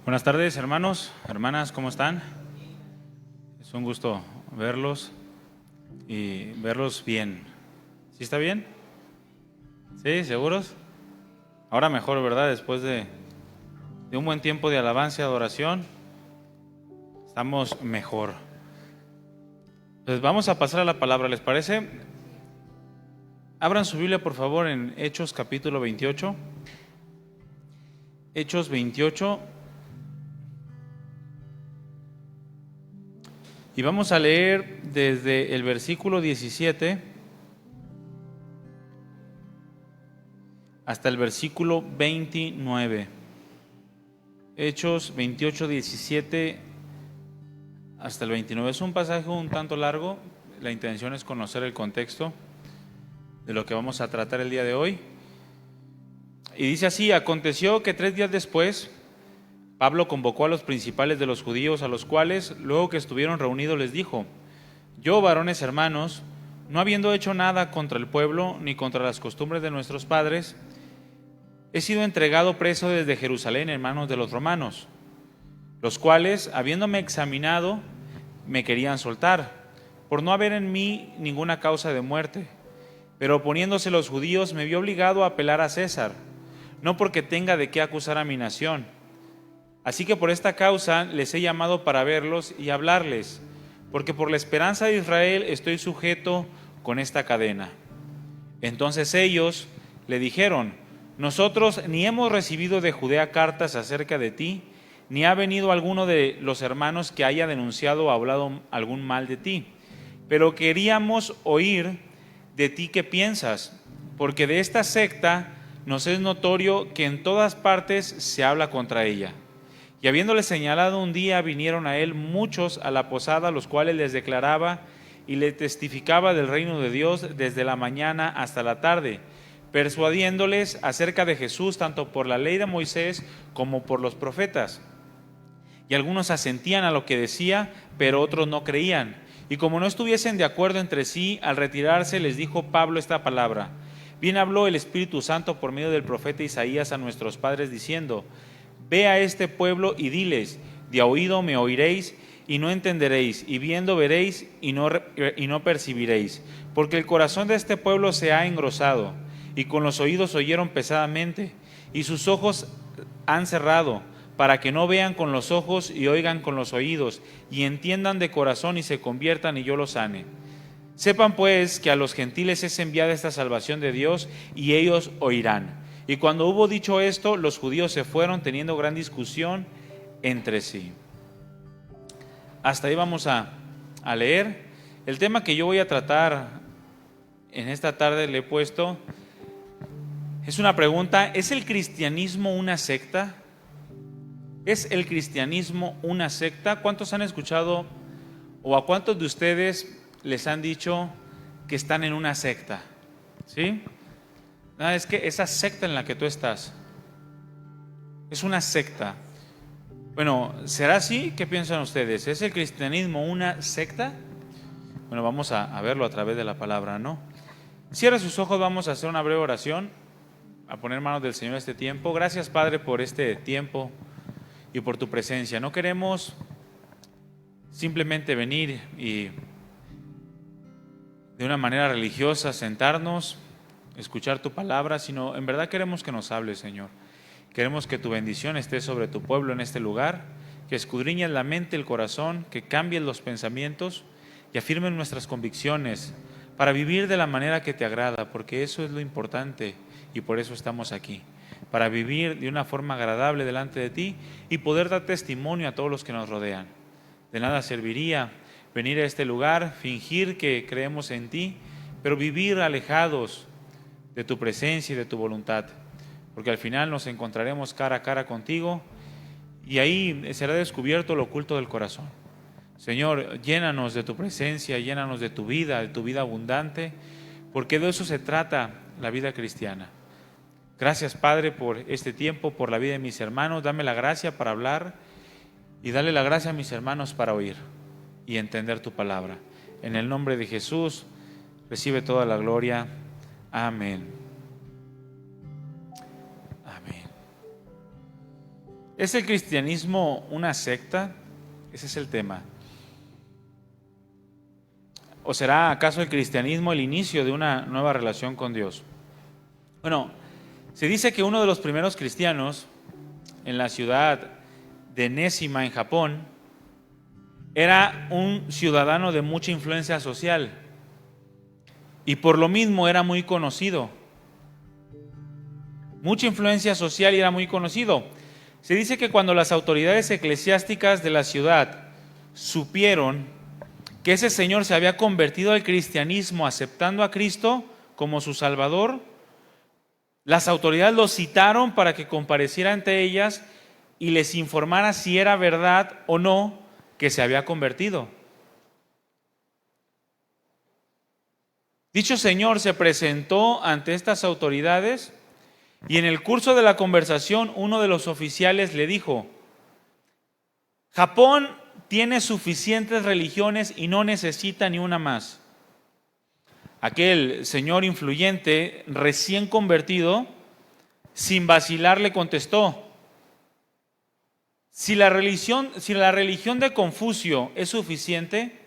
Buenas tardes, hermanos, hermanas, ¿cómo están? Es un gusto verlos y verlos bien. ¿Sí está bien? ¿Sí? ¿Seguros? Ahora mejor, ¿verdad? Después de un buen tiempo de alabanza y adoración, estamos mejor. Pues vamos a pasar a la palabra, ¿les parece? Abran su Biblia, por favor, en Hechos capítulo 28. Hechos 28. Y vamos a leer desde el versículo 17 hasta el versículo 29. Hechos 28, 17 hasta el 29. Es un pasaje un tanto largo. La intención es conocer el contexto de lo que vamos a tratar el día de hoy. Y dice así: aconteció que 3 días después, Pablo convocó a los principales de los judíos, a los cuales, luego que estuvieron reunidos, les dijo: yo, varones hermanos, no habiendo hecho nada contra el pueblo, ni contra las costumbres de nuestros padres, he sido entregado preso desde Jerusalén en manos de los romanos, los cuales, habiéndome examinado, me querían soltar, por no haber en mí ninguna causa de muerte. Pero oponiéndose los judíos, me vi obligado a apelar a César, no porque tenga de qué acusar a mi nación. Así que por esta causa les he llamado para verlos y hablarles, porque por la esperanza de Israel estoy sujeto con esta cadena. Entonces ellos le dijeron: nosotros ni hemos recibido de Judea cartas acerca de ti, ni ha venido alguno de los hermanos que haya denunciado o hablado algún mal de ti. Pero queríamos oír de ti qué piensas, porque de esta secta nos es notorio que en todas partes se habla contra ella. Y habiéndole señalado un día, vinieron a él muchos a la posada, los cuales les declaraba y le testificaba del reino de Dios desde la mañana hasta la tarde, persuadiéndoles acerca de Jesús tanto por la ley de Moisés como por los profetas. Y algunos asentían a lo que decía, pero otros no creían. Y como no estuviesen de acuerdo entre sí, al retirarse les dijo Pablo esta palabra: bien habló el Espíritu Santo por medio del profeta Isaías a nuestros padres diciendo: ve a este pueblo y diles, de oído me oiréis y no entenderéis, y viendo veréis y no percibiréis, porque el corazón de este pueblo se ha engrosado, y con los oídos oyeron pesadamente, y sus ojos han cerrado, para que no vean con los ojos y oigan con los oídos, y entiendan de corazón y se conviertan y yo los sane. Sepan pues que a los gentiles es enviada esta salvación de Dios, y ellos oirán. Y cuando hubo dicho esto, los judíos se fueron teniendo gran discusión entre sí. Hasta ahí vamos a leer. El tema que yo voy a tratar en esta tarde le he puesto, es una pregunta: ¿es el cristianismo una secta? ¿Es el cristianismo una secta? ¿Cuántos han escuchado o a cuántos de ustedes les han dicho que están en una secta? ¿Sí? Es que esa secta en la que tú estás es una secta. Bueno, ¿será así? ¿Qué piensan ustedes? ¿Es el cristianismo una secta? Bueno, vamos a verlo a través de la palabra, ¿no? Cierra sus ojos, vamos a hacer una breve oración, a poner en manos del Señor este tiempo. Gracias, Padre, por este tiempo y por tu presencia. No queremos simplemente venir y de una manera religiosa sentarnos, escuchar tu palabra, sino en verdad queremos que nos hables, Señor. Queremos que tu bendición esté sobre tu pueblo en este lugar, que escudriñes la mente, el corazón, que cambies los pensamientos y afirmes nuestras convicciones para vivir de la manera que te agrada, porque eso es lo importante y por eso estamos aquí, para vivir de una forma agradable delante de ti y poder dar testimonio a todos los que nos rodean. De nada serviría venir a este lugar, fingir que creemos en ti, pero vivir alejados de tu presencia y de tu voluntad, porque al final nos encontraremos cara a cara contigo y ahí será descubierto lo oculto del corazón. Señor, llénanos de tu presencia, llénanos de tu vida abundante, porque de eso se trata la vida cristiana. Gracias, Padre, por este tiempo, por la vida de mis hermanos. Dame la gracia para hablar y dale la gracia a mis hermanos para oír y entender tu palabra. En el nombre de Jesús, recibe toda la gloria. Amén. Amén. ¿Es el cristianismo una secta? Ese es el tema. ¿O será acaso el cristianismo el inicio de una nueva relación con Dios? Bueno, se dice que uno de los primeros cristianos en la ciudad de Neshima, en Japón, era un ciudadano de mucha influencia social y por lo mismo era muy conocido. Mucha influencia social y era muy conocido. Se dice que cuando las autoridades eclesiásticas de la ciudad supieron que ese señor se había convertido al cristianismo aceptando a Cristo como su Salvador, las autoridades lo citaron para que compareciera ante ellas y les informara si era verdad o no que se había convertido. Dicho señor se presentó ante estas autoridades y en el curso de la conversación uno de los oficiales le dijo: Japón tiene suficientes religiones y no necesita ni una más. Aquel señor influyente, recién convertido, sin vacilar le contestó: si la religión de Confucio es suficiente,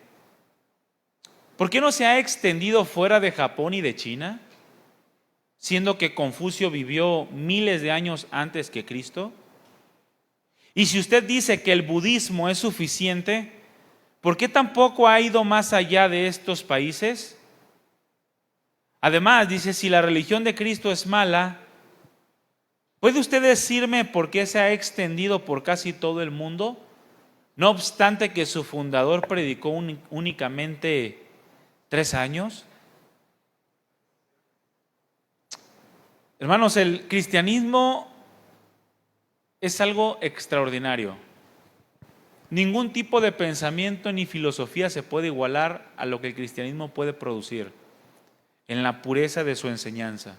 ¿por qué no se ha extendido fuera de Japón y de China, siendo que Confucio vivió miles de años antes que Cristo? Y si usted dice que el budismo es suficiente, ¿por qué tampoco ha ido más allá de estos países? Además, dice, si la religión de Cristo es mala, ¿puede usted decirme por qué se ha extendido por casi todo el mundo? No obstante que su fundador predicó únicamente 3 años. Hermanos, el cristianismo es algo extraordinario. Ningún tipo de pensamiento ni filosofía se puede igualar a lo que el cristianismo puede producir en la pureza de su enseñanza.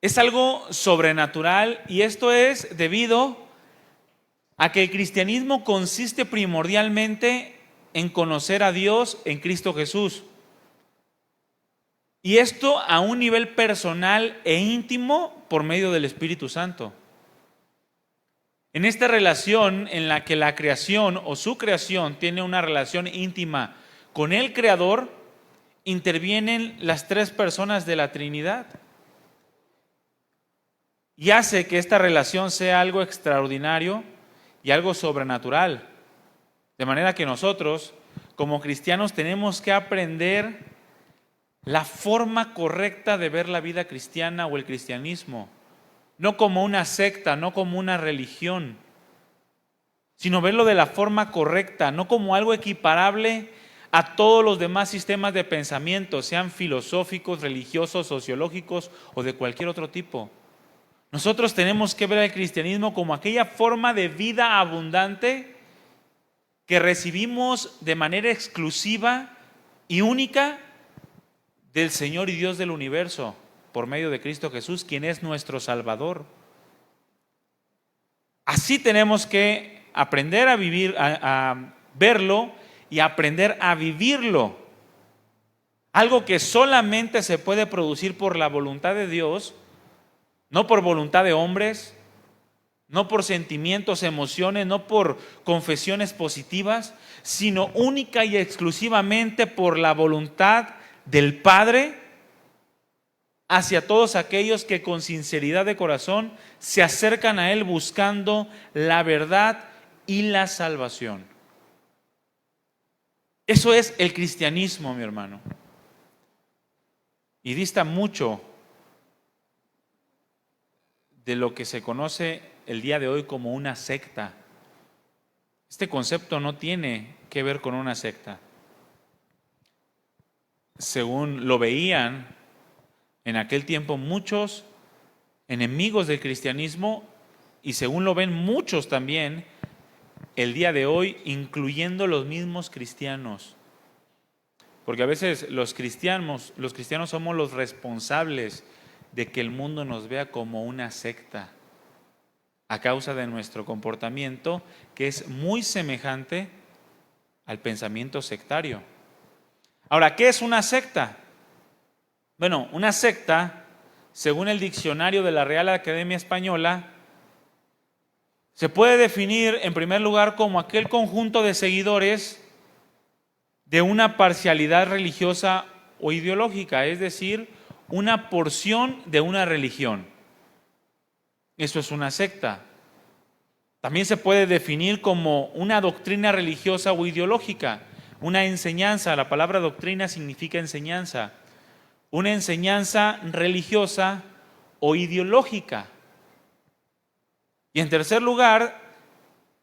Es algo sobrenatural y esto es debido a que el cristianismo consiste primordialmente en conocer a Dios en Cristo Jesús. Y esto a un nivel personal e íntimo por medio del Espíritu Santo. En esta relación en la que la creación o su creación tiene una relación íntima con el Creador, intervienen las 3 personas de la Trinidad. Y hace que esta relación sea algo extraordinario y algo sobrenatural. De manera que nosotros, como cristianos, tenemos que aprender la forma correcta de ver la vida cristiana o el cristianismo. No como una secta, no como una religión, sino verlo de la forma correcta, no como algo equiparable a todos los demás sistemas de pensamiento, sean filosóficos, religiosos, sociológicos o de cualquier otro tipo. Nosotros tenemos que ver al cristianismo como aquella forma de vida abundante que recibimos de manera exclusiva y única del Señor y Dios del universo por medio de Cristo Jesús, quien es nuestro Salvador. Así tenemos que aprender a vivir, a verlo y aprender a vivirlo. Algo que solamente se puede producir por la voluntad de Dios, no por voluntad de hombres, no por sentimientos, emociones, no por confesiones positivas, sino única y exclusivamente por la voluntad del Padre hacia todos aquellos que con sinceridad de corazón se acercan a Él buscando la verdad y la salvación. Eso es el cristianismo, mi hermano. Y dista mucho de lo que se conoce el día de hoy como una secta. Este concepto no tiene que ver con una secta. Según lo veían en aquel tiempo muchos enemigos del cristianismo, y según lo ven muchos también el día de hoy, incluyendo los mismos cristianos. Porque a veces los cristianos somos los responsables de que el mundo nos vea como una secta a causa de nuestro comportamiento, que es muy semejante al pensamiento sectario. Ahora, ¿qué es una secta? Bueno, una secta según el diccionario de la Real Academia Española, se puede definir en primer lugar como aquel conjunto de seguidores de una parcialidad religiosa o ideológica, es decir, una porción de una religión. Eso es una secta. También se puede definir como una doctrina religiosa o ideológica, una enseñanza. La palabra doctrina significa enseñanza. Una enseñanza religiosa o ideológica. Y en tercer lugar,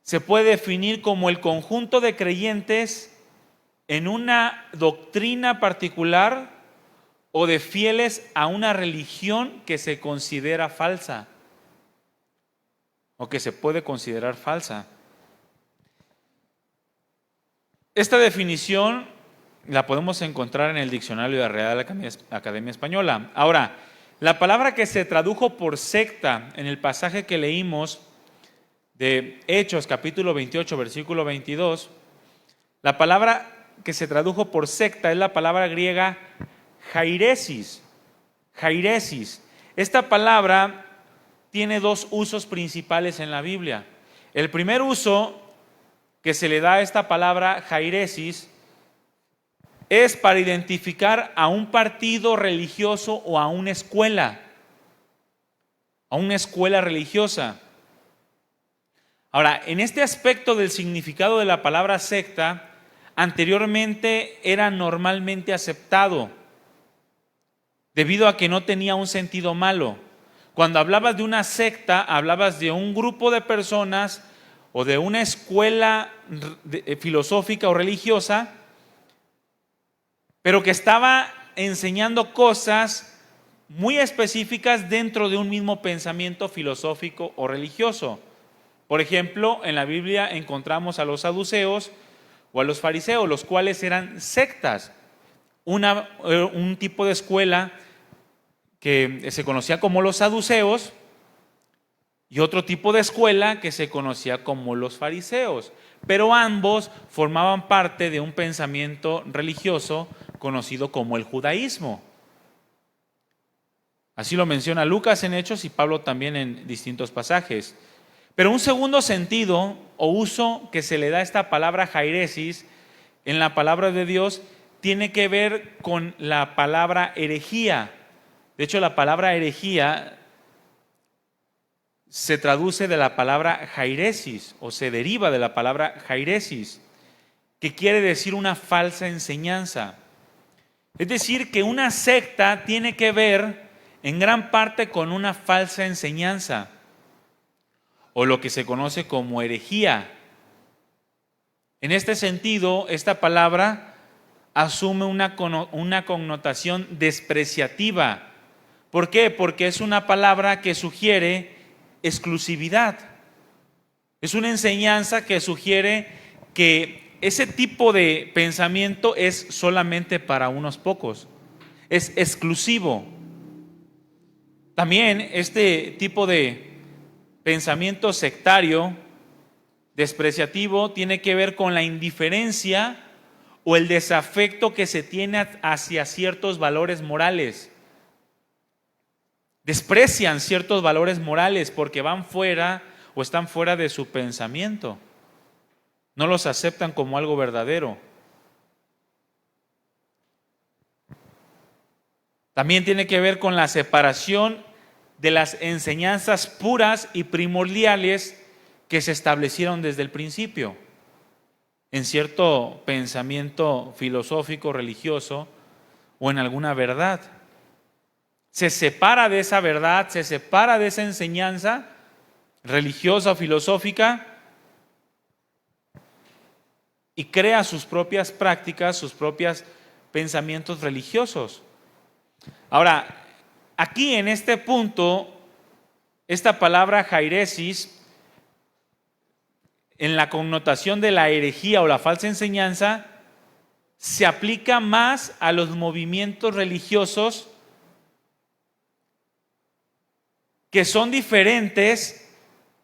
se puede definir como el conjunto de creyentes en una doctrina particular o de fieles a una religión que se considera falsa o que se puede considerar falsa. Esta definición la podemos encontrar en el diccionario de la Real Academia Española. Ahora, la palabra que se tradujo por secta en el pasaje que leímos de Hechos, capítulo 28, versículo 22, la palabra que se tradujo por secta es la palabra griega jairesis. Jairesis. Esta palabra tiene dos usos principales en la Biblia. El primer uso que se le da a esta palabra jairesis es para identificar a un partido religioso o a una escuela religiosa. Ahora, en este aspecto del significado de la palabra secta, anteriormente era normalmente aceptado, debido a que no tenía un sentido malo. Cuando hablabas de una secta, hablabas de un grupo de personas o de una escuela filosófica o religiosa, pero que estaba enseñando cosas muy específicas dentro de un mismo pensamiento filosófico o religioso. Por ejemplo, en la Biblia encontramos a los saduceos o a los fariseos, los cuales eran sectas, un tipo de escuela que se conocía como los saduceos y otro tipo de escuela que se conocía como los fariseos, pero ambos formaban parte de un pensamiento religioso conocido como el judaísmo. Así lo menciona Lucas en Hechos y Pablo también en distintos pasajes. Pero un segundo sentido o uso que se le da a esta palabra jairesis en la palabra de Dios tiene que ver con la palabra herejía. De hecho, la palabra herejía se traduce de la palabra jairesis o se deriva de la palabra jairesis, que quiere decir una falsa enseñanza. Es decir, que una secta tiene que ver en gran parte con una falsa enseñanza, o lo que se conoce como herejía. En este sentido, esta palabra asume una connotación despreciativa. ¿Por qué? Porque es una palabra que sugiere exclusividad. Es una enseñanza que sugiere que ese tipo de pensamiento es solamente para unos pocos, es exclusivo. También este tipo de pensamiento sectario, despreciativo, tiene que ver con la indiferencia o el desafecto que se tiene hacia ciertos valores morales. Desprecian ciertos valores morales porque van fuera o están fuera de su pensamiento. No los aceptan como algo verdadero. También tiene que ver con la separación de las enseñanzas puras y primordiales que se establecieron desde el principio en cierto pensamiento filosófico, religioso o en alguna verdad. Se separa de esa verdad, se separa de esa enseñanza religiosa o filosófica y crea sus propias prácticas, sus propios pensamientos religiosos. Ahora, aquí en este punto, esta palabra jairesis, en la connotación de la herejía o la falsa enseñanza, se aplica más a los movimientos religiosos que son diferentes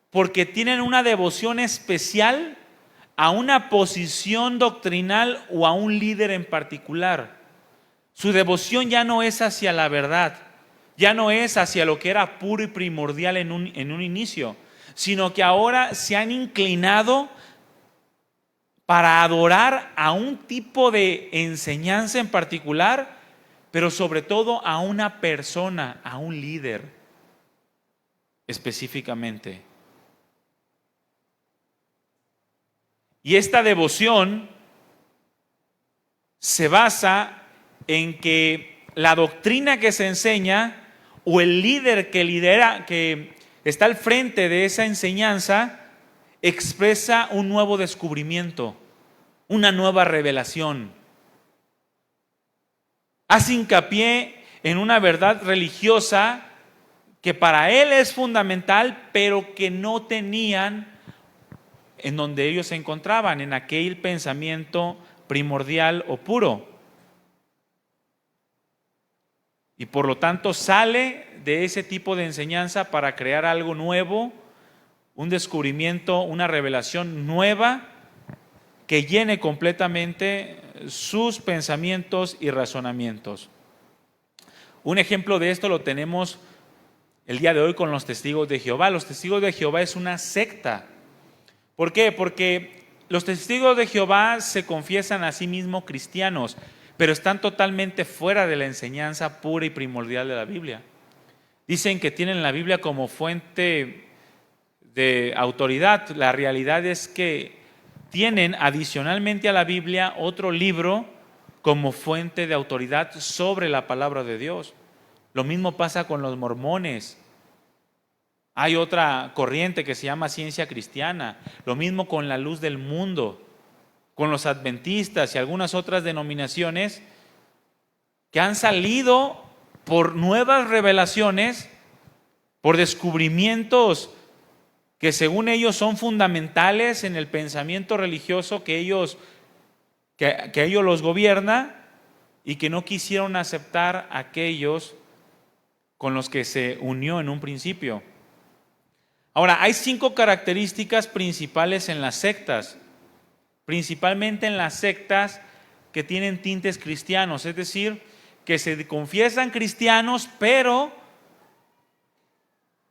porque tienen una devoción especial a una posición doctrinal o a un líder en particular. Su devoción ya no es hacia la verdad, Ya no es hacia lo que era puro y primordial en un inicio, sino que ahora se han inclinado para adorar a un tipo de enseñanza en particular, pero sobre todo a una persona, a un líder específicamente. Y esta devoción se basa en que la doctrina que se enseña o el líder que lidera, que está al frente de esa enseñanza, expresa un nuevo descubrimiento, una nueva revelación. Hace hincapié en una verdad religiosa que para él es fundamental, pero que no tenían en donde ellos se encontraban, en aquel pensamiento primordial o puro. Y por lo tanto sale de ese tipo de enseñanza para crear algo nuevo, un descubrimiento, una revelación nueva que llene completamente sus pensamientos y razonamientos. Un ejemplo de esto lo tenemos el día de hoy con los testigos de Jehová. Los testigos de Jehová es una secta. ¿Por qué? Porque los testigos de Jehová se confiesan a sí mismos cristianos, pero están totalmente fuera de la enseñanza pura y primordial de la Biblia. Dicen que tienen la Biblia como fuente de autoridad. La realidad es que tienen adicionalmente a la Biblia otro libro como fuente de autoridad sobre la palabra de Dios. Lo mismo pasa con los mormones. Hay otra corriente que se llama ciencia cristiana. Lo mismo con la luz del mundo, con los adventistas y algunas otras denominaciones que han salido por nuevas revelaciones, por descubrimientos que según ellos son fundamentales en el pensamiento religioso que ellos los gobierna, y que no quisieron aceptar a aquellos con los que se unió en un principio. Ahora, hay 5 características principales en las sectas, principalmente en las sectas que tienen tintes cristianos, es decir, que se confiesan cristianos, pero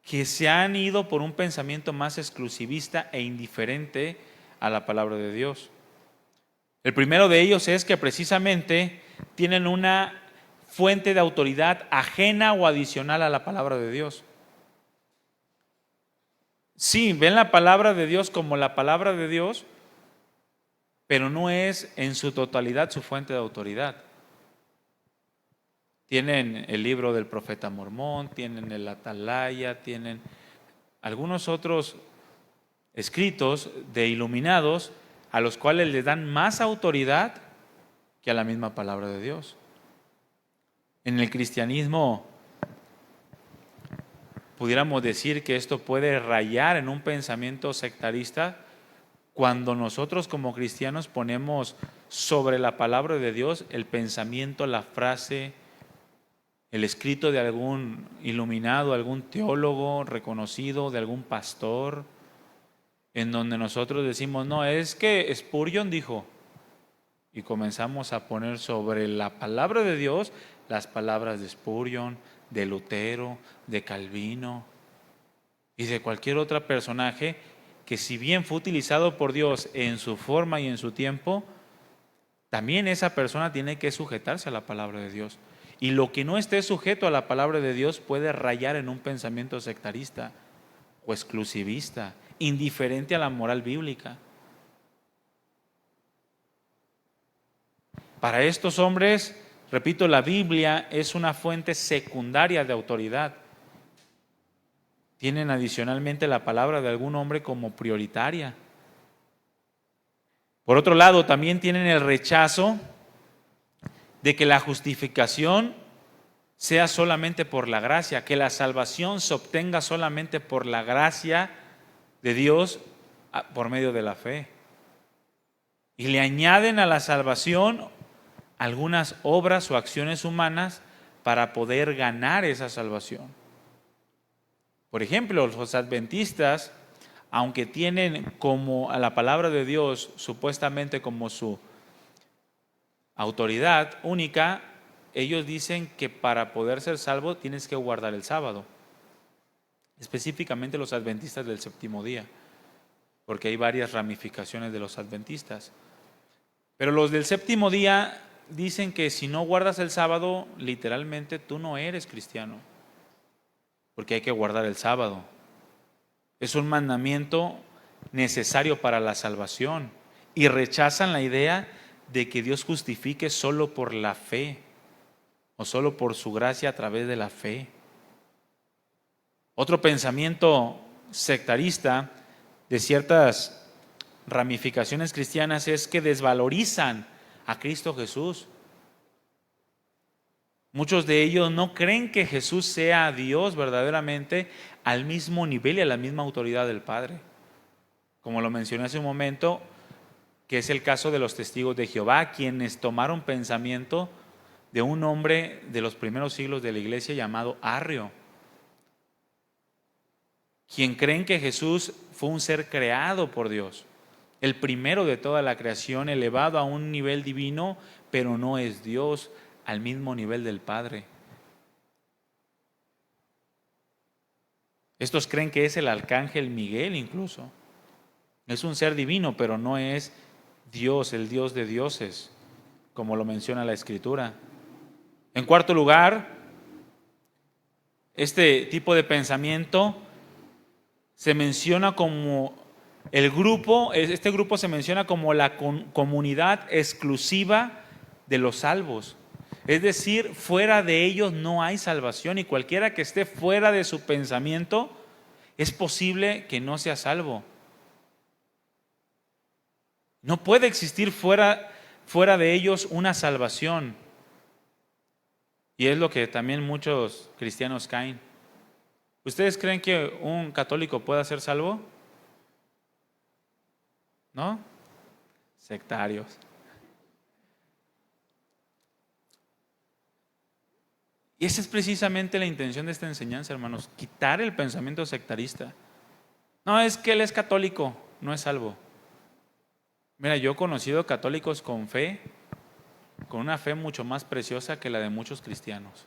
que se han ido por un pensamiento más exclusivista e indiferente a la palabra de Dios. El primero de ellos es que precisamente tienen una fuente de autoridad ajena o adicional a la palabra de Dios. Sí, ven la palabra de Dios como la palabra de Dios, pero no es en su totalidad su fuente de autoridad. Tienen el libro del profeta Mormón, tienen el Atalaya, tienen algunos otros escritos de iluminados a los cuales les dan más autoridad que a la misma palabra de Dios. En el cristianismo pudiéramos decir que esto puede rayar en un pensamiento sectarista cuando nosotros como cristianos ponemos sobre la palabra de Dios el pensamiento, la frase, el escrito de algún iluminado, algún teólogo reconocido, de algún pastor, en donde nosotros decimos, no, es que Spurgeon dijo, y comenzamos a poner sobre la palabra de Dios las palabras de Spurgeon, de Lutero, de Calvino y de cualquier otro personaje que, si bien fue utilizado por Dios en su forma y en su tiempo, también esa persona tiene que sujetarse a la palabra de Dios. Y lo que no esté sujeto a la palabra de Dios puede rayar en un pensamiento sectarista o exclusivista, indiferente a la moral bíblica. Para estos hombres, repito, la Biblia es una fuente secundaria de autoridad. Tienen adicionalmente la palabra de algún hombre como prioritaria. Por otro lado, también tienen el rechazo de que la justificación sea solamente por la gracia, que la salvación se obtenga solamente por la gracia de Dios por medio de la fe. Y le añaden a la salvación algunas obras o acciones humanas para poder ganar esa salvación. Por ejemplo, los adventistas, aunque tienen como a la palabra de Dios supuestamente como su autoridad única, ellos dicen que para poder ser salvo tienes que guardar el sábado, específicamente los adventistas del séptimo día, porque hay varias ramificaciones de los adventistas. Pero los del séptimo día dicen que si no guardas el sábado, literalmente tú no eres cristiano, porque hay que guardar el sábado. Es un mandamiento necesario para la salvación y rechazan la idea de que Dios justifique solo por la fe o solo por su gracia a través de la fe. Otro pensamiento sectarista de ciertas ramificaciones cristianas es que desvalorizan a Cristo Jesús. Muchos de ellos no creen que Jesús sea Dios verdaderamente al mismo nivel y a la misma autoridad del Padre. Como lo mencioné hace un momento, que es el caso de los testigos de Jehová, quienes tomaron pensamiento de un hombre de los primeros siglos de la iglesia llamado Arrio, quien creen que Jesús fue un ser creado por Dios, el primero de toda la creación, elevado a un nivel divino, pero no es Dios al mismo nivel del Padre. Estos creen que es el arcángel Miguel incluso. Es un ser divino, pero no es Dios, el Dios de dioses, como lo menciona la Escritura. En cuarto lugar, este tipo de pensamiento se menciona como este grupo se menciona como la comunidad exclusiva de los salvos. Es decir, fuera de ellos no hay salvación, y cualquiera que esté fuera de su pensamiento es posible que no sea salvo. No puede existir fuera de ellos una salvación. Y es lo que también muchos cristianos caen. ¿Ustedes creen que un católico pueda ser salvo? ¿No? Sectarios. Y esa es precisamente la intención de esta enseñanza, hermanos, quitar el pensamiento sectarista. No, es que él es católico, no es salvo. Mira, yo he conocido católicos con fe, con una fe mucho más preciosa que la de muchos cristianos.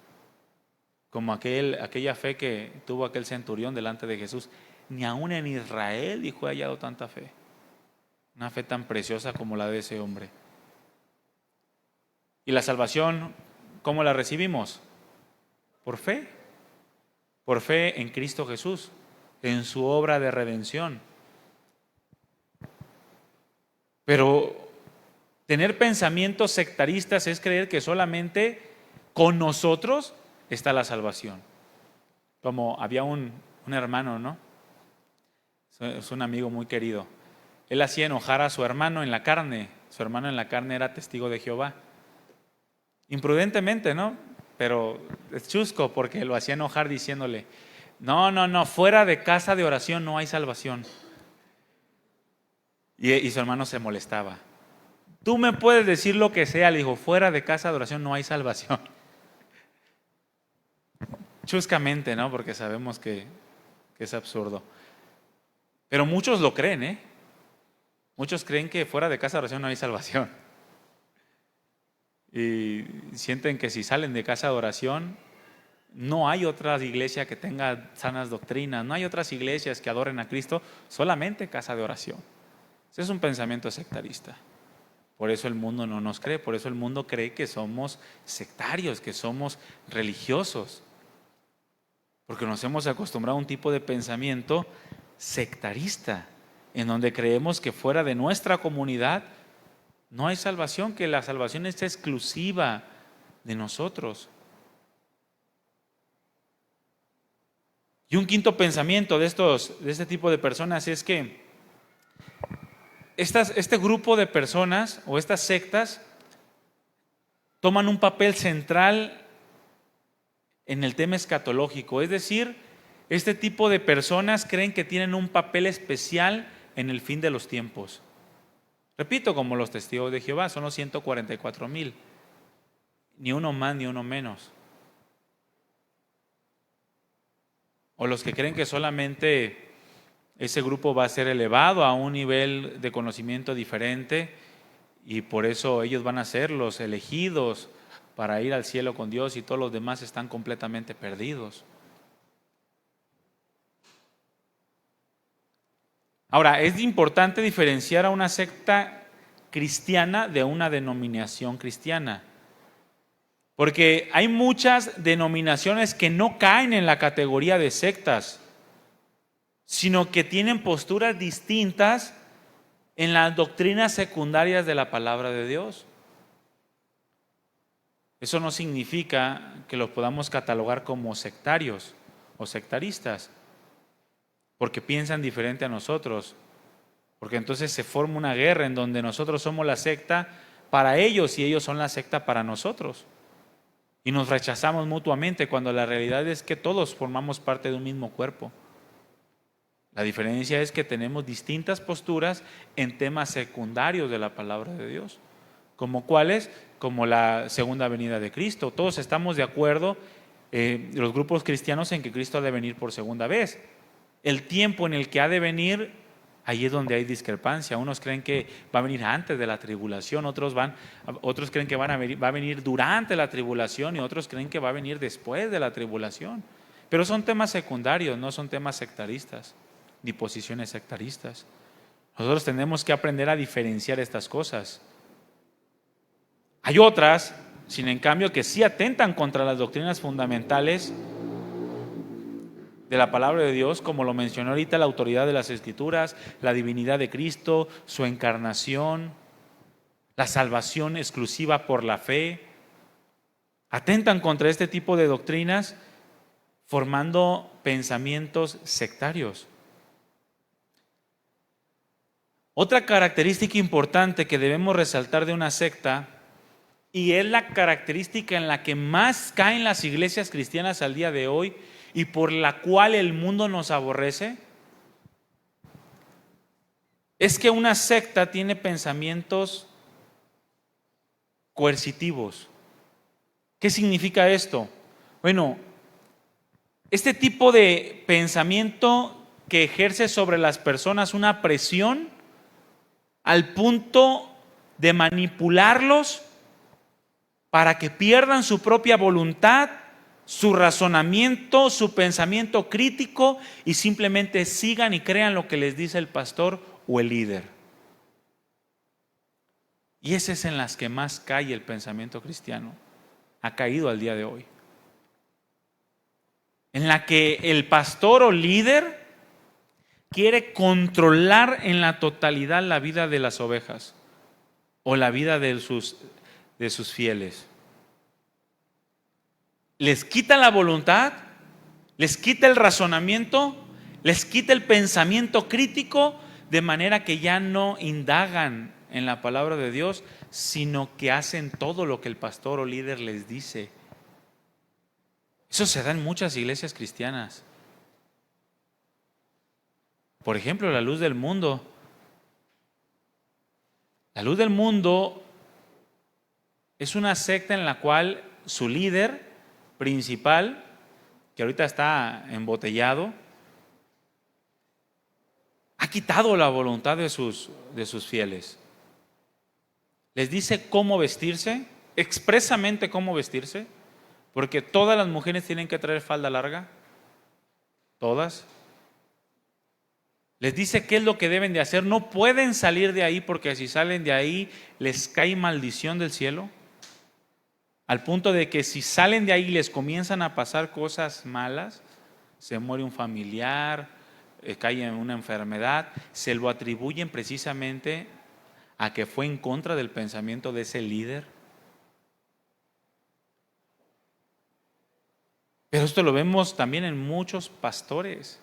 Como aquella fe que tuvo aquel centurión delante de Jesús. Ni aún en Israel, dijo, he hallado tanta fe. Una fe tan preciosa como la de ese hombre. ¿Y la salvación, cómo la recibimos? Por fe. Por fe en Cristo Jesús, en su obra de redención. Pero tener pensamientos sectaristas es creer que solamente con nosotros está la salvación. Como había un hermano, ¿no? Es un amigo muy querido. Él hacía enojar a su hermano en la carne. Su hermano en la carne era testigo de Jehová. Imprudentemente, ¿no? Pero es chusco porque lo hacía enojar diciéndole, no, fuera de casa de oración no hay salvación. Y su hermano se molestaba. Tú me puedes decir lo que sea, le dijo, fuera de casa de oración no hay salvación. Chuscamente, ¿no? Porque sabemos que es absurdo. Pero muchos lo creen, ¿eh? Muchos creen que fuera de casa de oración no hay salvación. Y sienten que si salen de casa de oración, no hay otra iglesia que tenga sanas doctrinas, no hay otras iglesias que adoren a Cristo, solamente casa de oración. Ese es un pensamiento sectarista. Por eso el mundo no nos cree, por eso el mundo cree que somos sectarios, que somos religiosos. Porque nos hemos acostumbrado a un tipo de pensamiento sectarista, en donde creemos que fuera de nuestra comunidad no hay salvación, que la salvación es exclusiva de nosotros. Y un quinto pensamiento de este tipo de personas es que este grupo de personas o estas sectas toman un papel central en el tema escatológico. Es decir, este tipo de personas creen que tienen un papel especial en el fin de los tiempos. Repito, como los testigos de Jehová, son los 144,000. Ni uno más ni uno menos. O los que creen que solamente ese grupo va a ser elevado a un nivel de conocimiento diferente y por eso ellos van a ser los elegidos para ir al cielo con Dios y todos los demás están completamente perdidos. Ahora, es importante diferenciar a una secta cristiana de una denominación cristiana, porque hay muchas denominaciones que no caen en la categoría de sectas, sino que tienen posturas distintas en las doctrinas secundarias de la palabra de Dios. Eso no significa que los podamos catalogar como sectarios o sectaristas, porque piensan diferente a nosotros, porque entonces se forma una guerra en donde nosotros somos la secta para ellos y ellos son la secta para nosotros. Y nos rechazamos mutuamente cuando la realidad es que todos formamos parte de un mismo cuerpo. La diferencia es que tenemos distintas posturas en temas secundarios de la palabra de Dios. ¿Como cuáles? Como la segunda venida de Cristo. Todos estamos de acuerdo, los grupos cristianos, en que Cristo ha de venir por segunda vez. El tiempo en el que ha de venir, ahí es donde hay discrepancia. Unos creen que va a venir antes de la tribulación, otros creen que va a venir durante la tribulación y otros creen que va a venir después de la tribulación. Pero son temas secundarios, no son temas sectaristas, ni posiciones sectaristas. Nosotros tenemos que aprender a diferenciar estas cosas. Hay otras, sin en cambio, que sí atentan contra las doctrinas fundamentales de la palabra de Dios, como lo mencionó ahorita, la autoridad de las Escrituras, la divinidad de Cristo, su encarnación, la salvación exclusiva por la fe. Atentan contra este tipo de doctrinas, formando pensamientos sectarios. Otra característica importante que debemos resaltar de una secta, y es la característica en la que más caen las iglesias cristianas al día de hoy y por la cual el mundo nos aborrece, es que una secta tiene pensamientos coercitivos. ¿Qué significa esto? Bueno, este tipo de pensamiento que ejerce sobre las personas una presión al punto de manipularlos para que pierdan su propia voluntad, su razonamiento, su pensamiento crítico y simplemente sigan y crean lo que les dice el pastor o el líder. Y ese es en las que más cae el pensamiento cristiano. Ha caído al día de hoy. En la que el pastor o líder quiere controlar en la totalidad la vida de las ovejas o la vida de sus fieles. Les quita la voluntad, les quita el razonamiento, les quita el pensamiento crítico, de manera que ya no indagan en la palabra de Dios, sino que hacen todo lo que el pastor o líder les dice. Eso se da en muchas iglesias cristianas. Por ejemplo, la luz del mundo. La luz del mundo es una secta en la cual su líder principal, que ahorita está embotellado, ha quitado la voluntad de sus fieles. Les dice cómo vestirse, expresamente cómo vestirse, porque todas las mujeres tienen que traer falda larga, todas. Les dice qué es lo que deben de hacer, no pueden salir de ahí porque si salen de ahí les cae maldición del cielo. Al punto de que si salen de ahí les comienzan a pasar cosas malas, se muere un familiar, cae en una enfermedad, se lo atribuyen precisamente a que fue en contra del pensamiento de ese líder. Pero esto lo vemos también en muchos pastores,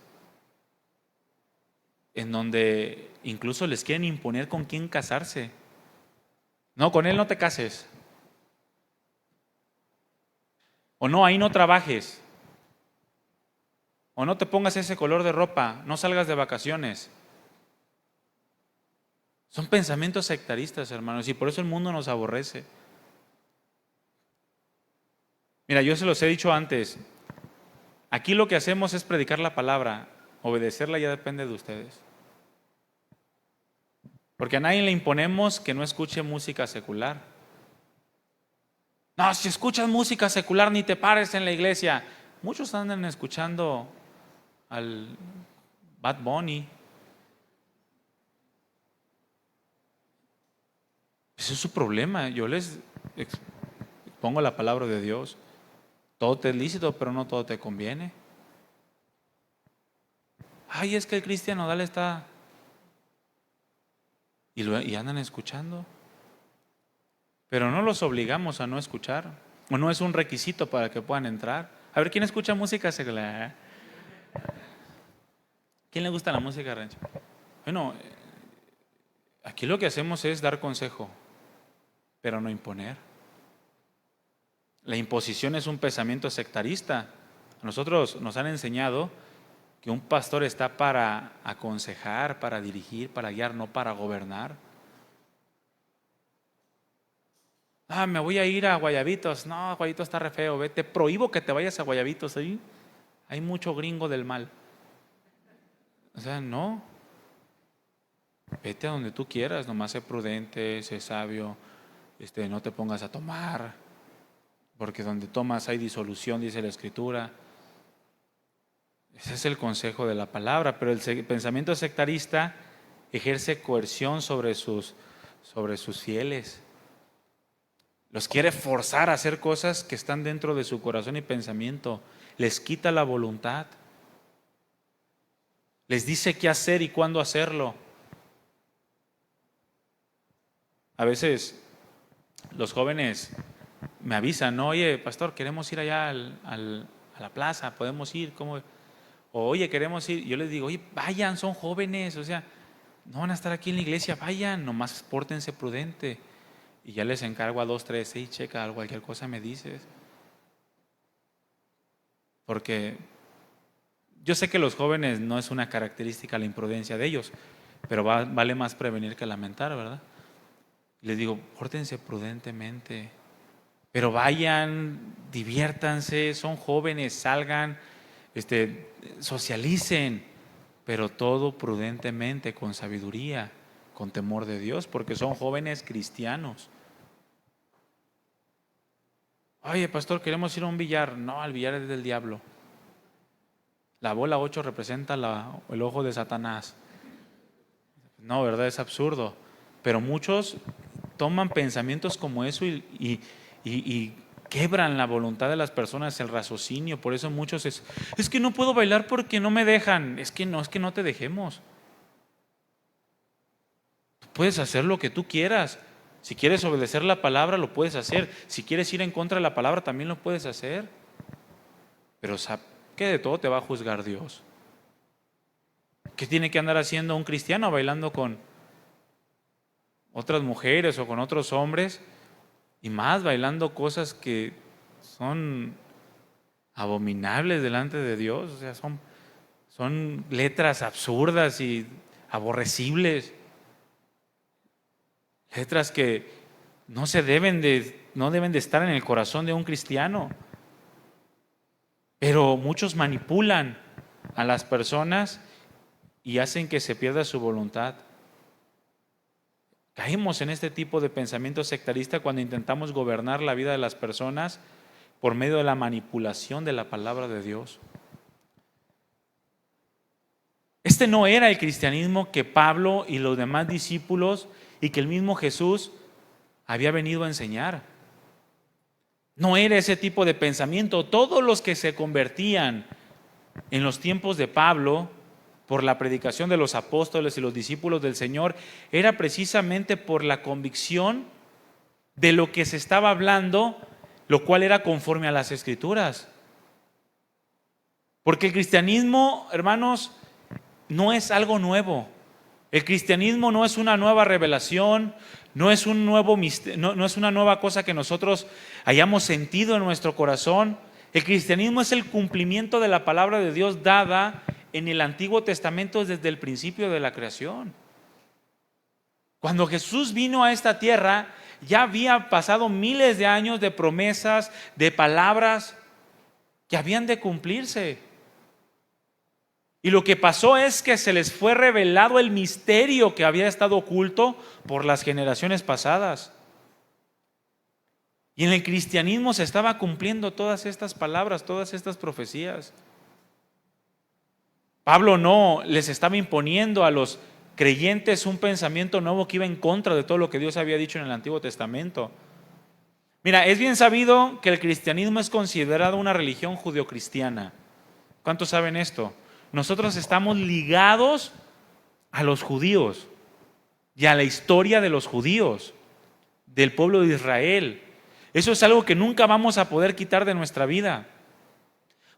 en donde incluso les quieren imponer con quién casarse. No, con él no te cases. O no, ahí no trabajes. O no te pongas ese color de ropa, no salgas de vacaciones. Son pensamientos sectaristas, hermanos, y por eso el mundo nos aborrece. Mira, yo se los he dicho antes, aquí lo que hacemos es predicar la palabra, obedecerla ya depende de ustedes. Porque a nadie le imponemos que no escuche música secular. No, si escuchas música secular ni te pares en la iglesia. Muchos andan escuchando al Bad Bunny. Ese es su problema. Yo les pongo la palabra de Dios. Todo te es lícito, pero no todo te conviene. Ay, es que el Cristian Nodal está... Y andan escuchando. Pero no los obligamos a no escuchar. O no es un requisito para que puedan entrar. A ver, ¿quién escucha música secular? ¿Quién le gusta la música rancho? Bueno, aquí lo que hacemos es dar consejo, pero no imponer. La imposición es un pensamiento sectarista. A nosotros nos han enseñado que un pastor está para aconsejar, para dirigir, para guiar, no para gobernar. Me voy a ir a Guayabitos. No, Guayabitos está re feo. Te prohíbo que te vayas a Guayabitos. ¿Sí? Hay mucho gringo del mal. O sea, no. Vete a donde tú quieras, nomás sé prudente, sé sabio, no te pongas a tomar, porque donde tomas hay disolución, dice la Escritura. Ese es el consejo de la palabra, pero el pensamiento sectarista ejerce coerción sobre sus fieles. Los quiere forzar a hacer cosas que están dentro de su corazón y pensamiento. Les quita la voluntad. Les dice qué hacer y cuándo hacerlo. A veces los jóvenes me avisan, ¿no? Oye, pastor, queremos ir allá a la plaza, podemos ir, ¿cómo? O oye, queremos ir. Yo les digo, oye, vayan, son jóvenes, o sea, no van a estar aquí en la iglesia, vayan, nomás pórtense prudente. Y ya les encargo a 2, 3, 6, checa algo, cualquier cosa me dices. Porque yo sé que los jóvenes no es una característica la imprudencia de ellos, pero vale más prevenir que lamentar, ¿verdad? Les digo, pórtense prudentemente, pero vayan, diviértanse, son jóvenes, salgan, socialicen, pero todo prudentemente, con sabiduría, con temor de Dios, porque son jóvenes cristianos. Oye, pastor, queremos ir a un billar. No, al billar es del diablo. La bola 8 representa el ojo de Satanás. No, ¿verdad? Es absurdo. Pero muchos toman pensamientos como eso y quebran la voluntad de las personas, el raciocinio. Por eso muchos es que no puedo bailar porque no me dejan. Es que no te dejemos. Puedes hacer lo que tú quieras. Si quieres obedecer la palabra, lo puedes hacer. Si quieres ir en contra de la palabra, también lo puedes hacer. Pero sabe que de todo te va a juzgar Dios. ¿Qué tiene que andar haciendo un cristiano bailando con otras mujeres o con otros hombres? Y más bailando cosas que son abominables delante de Dios. O sea, son letras absurdas y aborrecibles. Letras que no deben de estar en el corazón de un cristiano. Pero muchos manipulan a las personas y hacen que se pierda su voluntad. Caemos en este tipo de pensamiento sectarista cuando intentamos gobernar la vida de las personas por medio de la manipulación de la palabra de Dios. Este no era el cristianismo que Pablo y los demás discípulos y que el mismo Jesús había venido a enseñar. No era ese tipo de pensamiento. Todos los que se convertían en los tiempos de Pablo por la predicación de los apóstoles y los discípulos del Señor era precisamente por la convicción de lo que se estaba hablando, lo cual era conforme a las Escrituras. Porque el cristianismo, hermanos, no es algo nuevo. El cristianismo no es una nueva revelación, no es una nueva cosa que nosotros hayamos sentido en nuestro corazón. El cristianismo es el cumplimiento de la palabra de Dios dada en el Antiguo Testamento desde el principio de la creación. Cuando Jesús vino a esta tierra, ya había pasado miles de años de promesas, de palabras que habían de cumplirse. Y lo que pasó es que se les fue revelado el misterio que había estado oculto por las generaciones pasadas. Y en el cristianismo se estaba cumpliendo todas estas palabras, todas estas profecías. Pablo no les estaba imponiendo a los creyentes un pensamiento nuevo que iba en contra de todo lo que Dios había dicho en el Antiguo Testamento. Mira, es bien sabido que el cristianismo es considerado una religión judeocristiana. ¿Cuántos saben esto? Nosotros estamos ligados a los judíos y a la historia de los judíos, del pueblo de Israel. Eso es algo que nunca vamos a poder quitar de nuestra vida.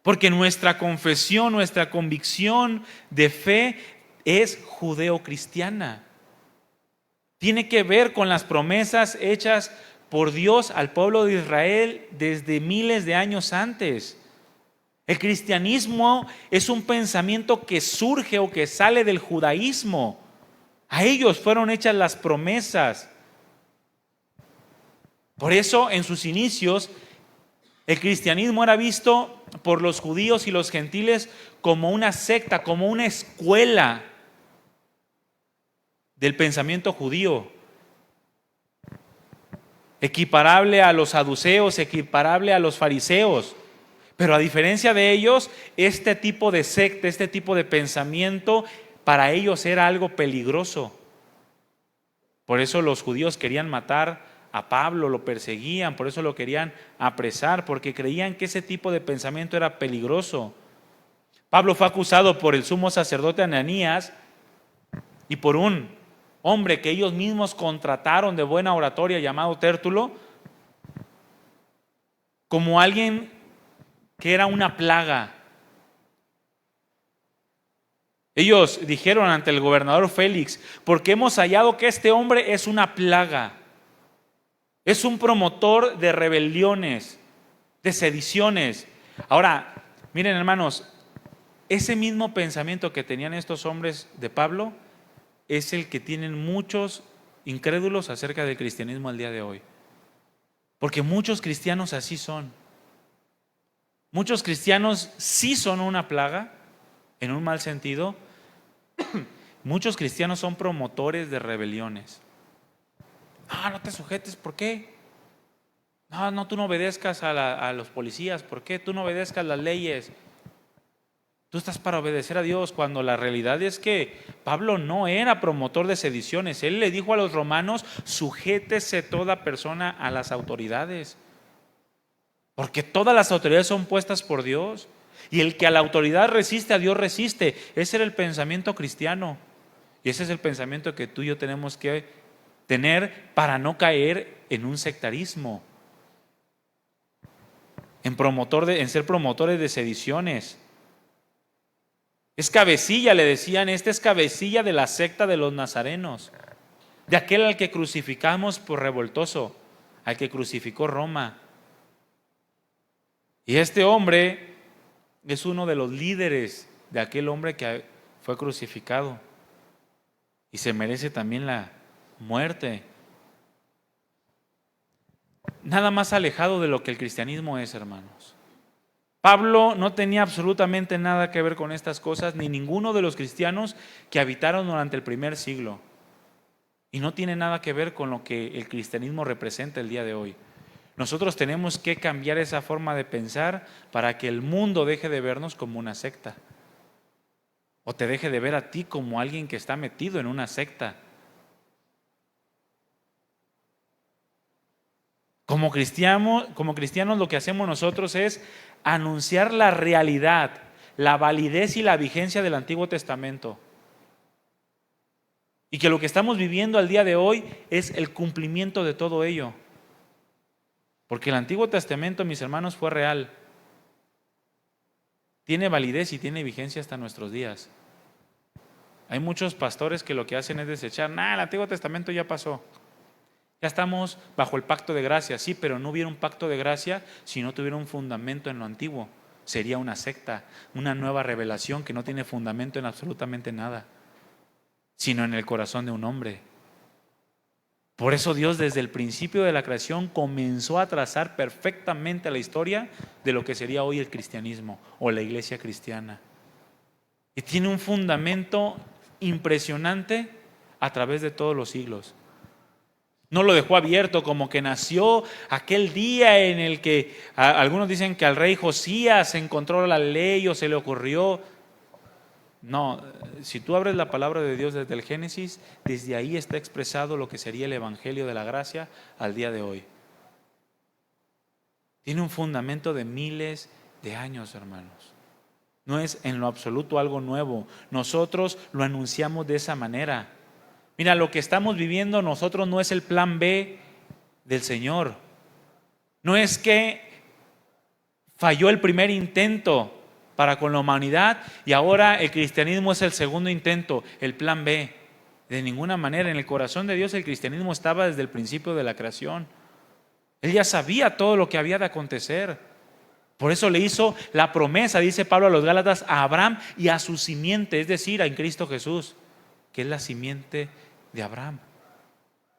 Porque nuestra confesión, nuestra convicción de fe es judeocristiana. Tiene que ver con las promesas hechas por Dios al pueblo de Israel desde miles de años antes. El cristianismo es un pensamiento que surge o que sale del judaísmo. A ellos fueron hechas las promesas. Por eso, en sus inicios, el cristianismo era visto por los judíos y los gentiles como una secta, como una escuela del pensamiento judío, equiparable a los saduceos, equiparable a los fariseos. Pero a diferencia de ellos, este tipo de secta, este tipo de pensamiento, para ellos era algo peligroso. Por eso los judíos querían matar a Pablo, lo perseguían, por eso lo querían apresar, porque creían que ese tipo de pensamiento era peligroso. Pablo fue acusado por el sumo sacerdote Ananías y por un hombre que ellos mismos contrataron de buena oratoria llamado Tértulo, como alguien que era una plaga. Ellos dijeron ante el gobernador Félix: porque hemos hallado que este hombre es una plaga, es un promotor de rebeliones, de sediciones. Ahora, miren hermanos, ese mismo pensamiento que tenían estos hombres de Pablo es el que tienen muchos incrédulos acerca del cristianismo al día de hoy. Porque muchos cristianos así son. Muchos cristianos sí son una plaga, en un mal sentido. Muchos cristianos son promotores de rebeliones. No te sujetes, ¿por qué? No, tú no obedezcas a los policías, ¿por qué? Tú no obedezcas las leyes. Tú estás para obedecer a Dios, cuando la realidad es que Pablo no era promotor de sediciones. Él le dijo a los romanos: sujétese toda persona a las autoridades, porque todas las autoridades son puestas por Dios, y el que a la autoridad resiste, a Dios resiste. Ese era el pensamiento cristiano, y ese es el pensamiento que tú y yo tenemos que tener para no caer en un sectarismo, en ser promotores de sediciones. Es cabecilla, le decían, este es cabecilla de la secta de los nazarenos, de aquel al que crucificamos por revoltoso, al que crucificó Roma. Y este hombre es uno de los líderes de aquel hombre que fue crucificado y se merece también la muerte. Nada más alejado de lo que el cristianismo es, hermanos. Pablo no tenía absolutamente nada que ver con estas cosas, ni ninguno de los cristianos que habitaron durante el primer siglo. Y no tiene nada que ver con lo que el cristianismo representa el día de hoy. Nosotros tenemos que cambiar esa forma de pensar para que el mundo deje de vernos como una secta, o te deje de ver a ti como alguien que está metido en una secta. Como cristianos lo que hacemos nosotros es anunciar la realidad, la validez y la vigencia del Antiguo Testamento. Y que lo que estamos viviendo al día de hoy es el cumplimiento de todo ello. Porque el Antiguo Testamento, mis hermanos, fue real. Tiene validez y tiene vigencia hasta nuestros días. Hay muchos pastores que lo que hacen es desechar: el Antiguo Testamento ya pasó. Ya estamos bajo el pacto de gracia. Sí, pero no hubiera un pacto de gracia si no tuviera un fundamento en lo antiguo. Sería una secta, una nueva revelación que no tiene fundamento en absolutamente nada, sino en el corazón de un hombre. Por eso Dios desde el principio de la creación comenzó a trazar perfectamente la historia de lo que sería hoy el cristianismo o la iglesia cristiana. Y tiene un fundamento impresionante a través de todos los siglos. No lo dejó abierto, como que nació aquel día en el que algunos dicen que al rey Josías encontró la ley o se le ocurrió. No, si tú abres la palabra de Dios desde el Génesis, desde ahí está expresado lo que sería el Evangelio de la Gracia al día de hoy. Tiene un fundamento de miles de años, hermanos. No es en lo absoluto algo nuevo. Nosotros lo anunciamos de esa manera. Mira, lo que estamos viviendo nosotros no es el plan B del Señor. No es que falló el primer intento para con la humanidad y ahora el cristianismo es el segundo intento, el plan B. De ninguna manera, en el corazón de Dios el cristianismo estaba desde el principio de la creación. Él ya sabía todo lo que había de acontecer. Por eso le hizo la promesa, dice Pablo a los Gálatas, a Abraham y a su simiente, es decir, a Cristo Jesús, que es la simiente de Abraham.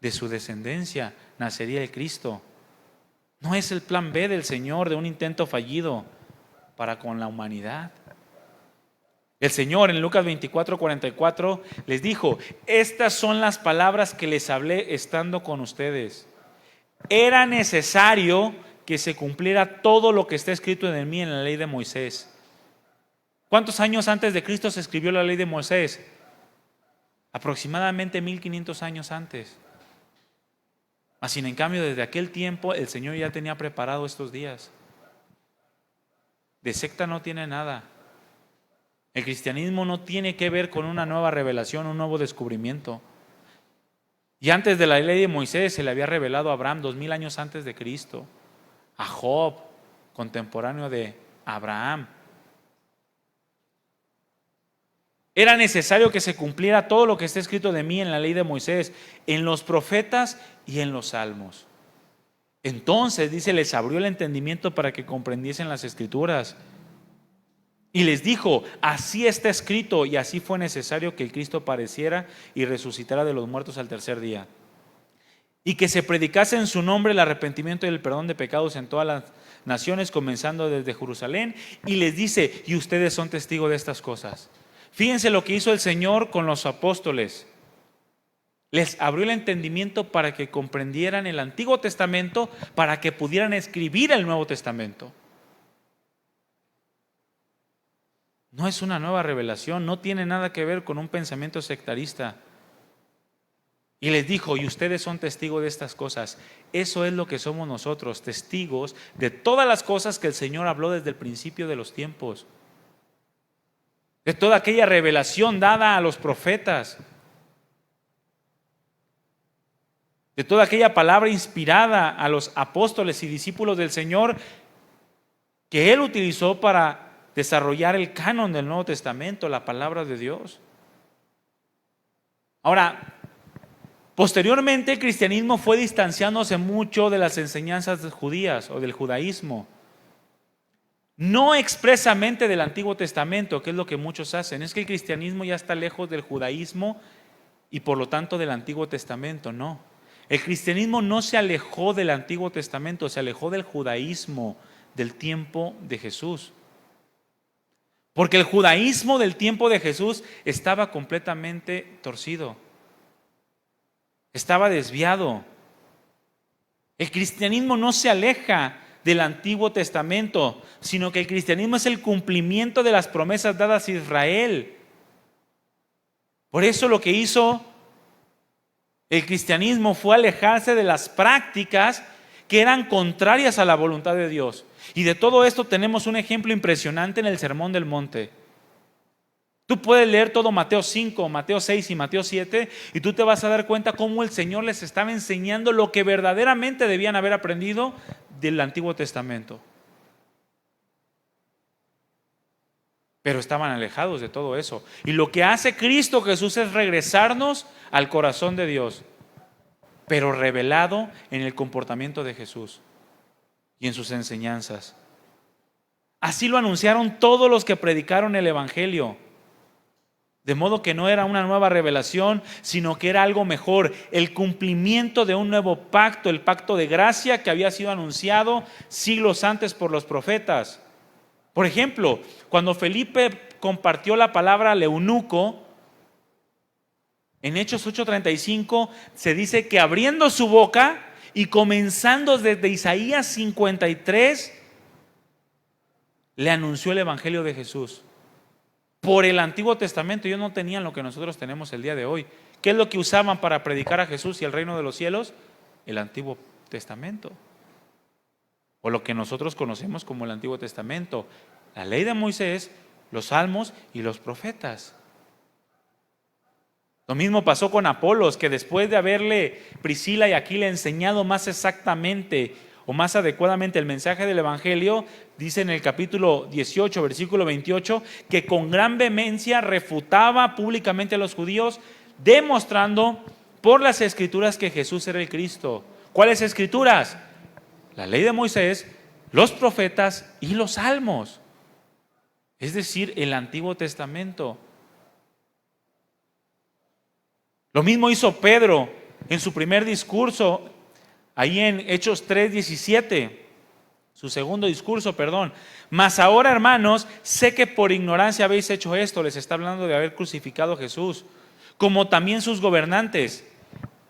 De su descendencia nacería el Cristo. No es el plan B del Señor de un intento fallido para con la humanidad. El Señor en Lucas 24:44 les dijo: estas son las palabras que les hablé estando con ustedes. Era necesario que se cumpliera todo lo que está escrito en mí en la ley de Moisés. ¿Cuántos años antes de Cristo se escribió la ley de Moisés? Aproximadamente 1500 años antes. Así, en cambio, desde aquel tiempo el Señor ya tenía preparado estos días. De secta no tiene nada. El cristianismo no tiene que ver con una nueva revelación, un nuevo descubrimiento. Y antes de la ley de Moisés se le había revelado a Abraham 2000 años antes de Cristo. A Job, contemporáneo de Abraham. Era necesario que se cumpliera todo lo que está escrito de mí en la ley de Moisés, en los profetas y en los salmos. Entonces, dice, les abrió el entendimiento para que comprendiesen las escrituras. Y les dijo: así está escrito, y así fue necesario que el Cristo padeciera y resucitara de los muertos al tercer día. Y que se predicase en su nombre el arrepentimiento y el perdón de pecados en todas las naciones, comenzando desde Jerusalén. Y les dice: y ustedes son testigos de estas cosas. Fíjense lo que hizo el Señor con los apóstoles. Les abrió el entendimiento para que comprendieran el Antiguo Testamento, para que pudieran escribir el Nuevo Testamento. No es una nueva revelación, no tiene nada que ver con un pensamiento sectarista. Y les dijo: y ustedes son testigos de estas cosas. Eso es lo que somos nosotros, testigos de todas las cosas que el Señor habló desde el principio de los tiempos. De toda aquella revelación dada a los profetas. De toda aquella palabra inspirada a los apóstoles y discípulos del Señor que Él utilizó para desarrollar el canon del Nuevo Testamento, la palabra de Dios. Ahora, posteriormente el cristianismo fue distanciándose mucho de las enseñanzas judías o del judaísmo. No expresamente del Antiguo Testamento, que es lo que muchos hacen. Es que el cristianismo ya está lejos del judaísmo y por lo tanto del Antiguo Testamento. No, el cristianismo no se alejó del Antiguo Testamento, se alejó del judaísmo del tiempo de Jesús. Porque el judaísmo del tiempo de Jesús estaba completamente torcido, estaba desviado. El cristianismo no se aleja del Antiguo Testamento, sino que el cristianismo es el cumplimiento de las promesas dadas a Israel. Por eso lo que hizo el cristianismo fue alejarse de las prácticas que eran contrarias a la voluntad de Dios. Y de todo esto tenemos un ejemplo impresionante en el Sermón del Monte. Tú puedes leer todo Mateo 5, Mateo 6 y Mateo 7 y tú te vas a dar cuenta cómo el Señor les estaba enseñando lo que verdaderamente debían haber aprendido del Antiguo Testamento. Pero estaban alejados de todo eso. Y lo que hace Cristo Jesús es regresarnos al corazón de Dios, pero revelado en el comportamiento de Jesús y en sus enseñanzas. Así lo anunciaron todos los que predicaron el Evangelio. De modo que no era una nueva revelación, sino que era algo mejor, el cumplimiento de un nuevo pacto, el pacto de gracia que había sido anunciado siglos antes por los profetas. Por ejemplo, cuando Felipe compartió la palabra al eunuco, En Hechos 8:35 se dice que abriendo su boca y comenzando desde Isaías 53, le anunció el Evangelio de Jesús. Por el Antiguo Testamento ellos no tenían lo que nosotros tenemos el día de hoy. ¿Qué es lo que usaban para predicar a Jesús y el reino de los cielos? El Antiguo Testamento, o lo que nosotros conocemos como el Antiguo Testamento, la ley de Moisés, los salmos y los profetas. Lo mismo pasó con Apolos, que después de haberle Priscila y Aquila enseñado más exactamente o más adecuadamente el mensaje del Evangelio, dice en el capítulo 18, versículo 28, que con gran vehemencia refutaba públicamente a los judíos, demostrando por las escrituras que Jesús era el Cristo. ¿Cuáles escrituras? La ley de Moisés, los profetas y los salmos, es decir, el Antiguo Testamento. Lo mismo hizo Pedro en su primer discurso, ahí en Hechos 3:17, su segundo discurso, perdón. Mas ahora, hermanos, sé que por ignorancia habéis hecho esto, les está hablando de haber crucificado a Jesús, como también sus gobernantes,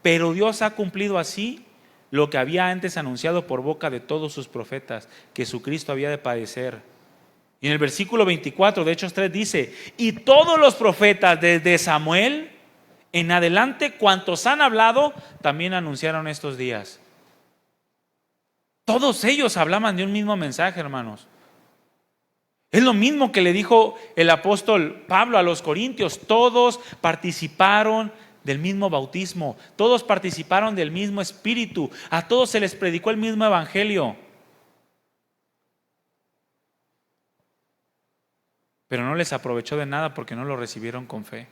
pero Dios ha cumplido así lo que había antes anunciado por boca de todos sus profetas, que su Cristo había de padecer. Y en el versículo 24 de Hechos 3 dice: y todos los profetas desde Samuel en adelante, cuantos han hablado, también anunciaron estos días. Todos ellos hablaban de un mismo mensaje, hermanos. Es lo mismo que le dijo el apóstol Pablo a los corintios. Todos participaron del mismo bautismo, todos participaron del mismo espíritu, a todos se les predicó el mismo evangelio. Pero no les aprovechó de nada porque no lo recibieron con fe.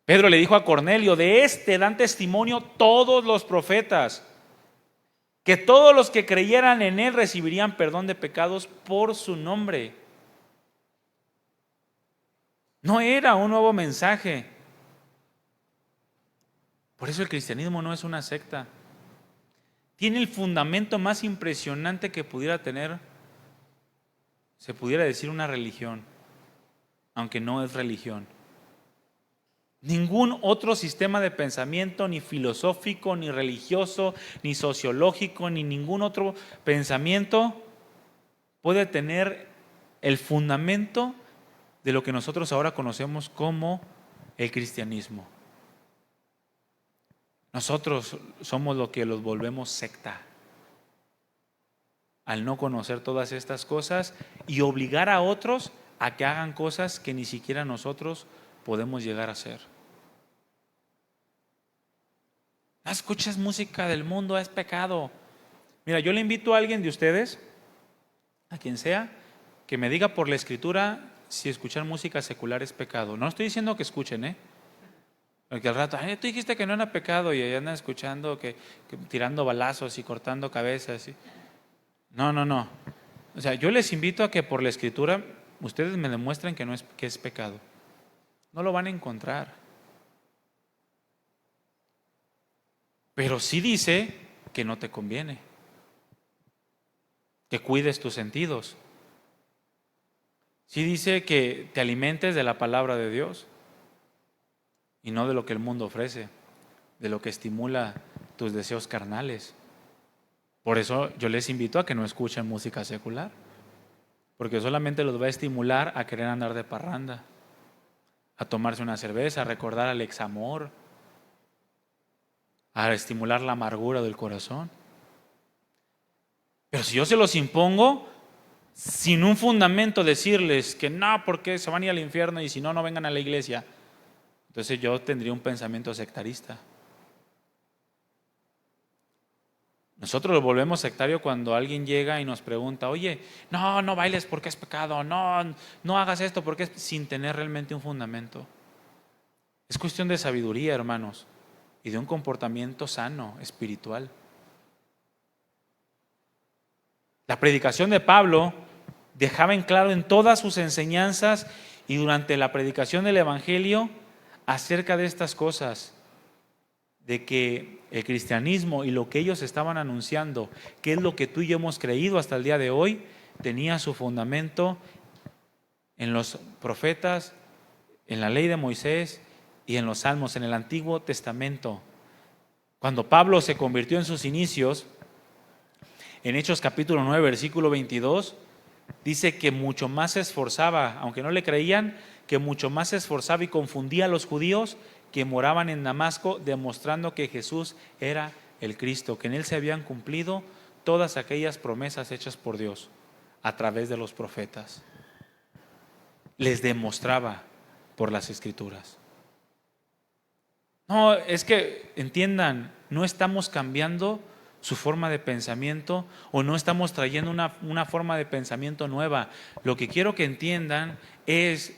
Pedro le dijo a Cornelio: de este dan testimonio todos los profetas, que todos los que creyeran en él recibirían perdón de pecados por su nombre. No era un nuevo mensaje. Por eso el cristianismo no es una secta. Tiene el fundamento más impresionante que pudiera tener, se pudiera decir, una religión, aunque no es religión. Ningún otro sistema de pensamiento, ni filosófico, ni religioso, ni sociológico, ni ningún otro pensamiento puede tener el fundamento de lo que nosotros ahora conocemos como el cristianismo. Nosotros somos lo que los volvemos secta, al no conocer todas estas cosas y obligar a otros a que hagan cosas que ni siquiera nosotros podemos llegar a hacer. No escuches música del mundo, es pecado. Mira, yo le invito a alguien de ustedes, a quien sea, que me diga por la escritura si escuchar música secular es pecado. No estoy diciendo que escuchen, porque al rato, tú dijiste que no era pecado y andan escuchando que tirando balazos y cortando cabezas. No. O sea, yo les invito a que por la escritura ustedes me demuestren que es pecado. No lo van a encontrar. Pero sí dice que no te conviene, que cuides tus sentidos. Sí dice que te alimentes de la palabra de Dios y no de lo que el mundo ofrece, de lo que estimula tus deseos carnales. Por eso yo les invito a que no escuchen música secular, porque solamente los va a estimular a querer andar de parranda, a tomarse una cerveza, a recordar al examor, a estimular la amargura del corazón. Pero si yo se los impongo sin un fundamento, decirles que no, porque se van a ir al infierno y si no, no vengan a la iglesia, entonces yo tendría un pensamiento sectarista. Nosotros lo volvemos sectario cuando alguien llega y nos pregunta: oye, no bailes porque es pecado, no hagas esto porque es, sin tener realmente un fundamento. Es cuestión de sabiduría, hermanos, y de un comportamiento sano, espiritual. La predicación de Pablo dejaba en claro en todas sus enseñanzas y durante la predicación del Evangelio acerca de estas cosas, de que el cristianismo y lo que ellos estaban anunciando, que es lo que tú y yo hemos creído hasta el día de hoy, tenía su fundamento en los profetas, en la ley de Moisés y en los salmos, en el Antiguo Testamento. Cuando Pablo se convirtió en sus inicios, en Hechos capítulo 9, versículo 22, dice que mucho más se esforzaba, aunque no le creían, que mucho más se esforzaba y confundía a los judíos que moraban en Damasco, demostrando que Jesús era el Cristo, que en él se habían cumplido todas aquellas promesas hechas por Dios a través de los profetas. Les demostraba por las Escrituras. No, es que entiendan, no estamos cambiando su forma de pensamiento o no estamos trayendo una forma de pensamiento nueva. Lo que quiero que entiendan es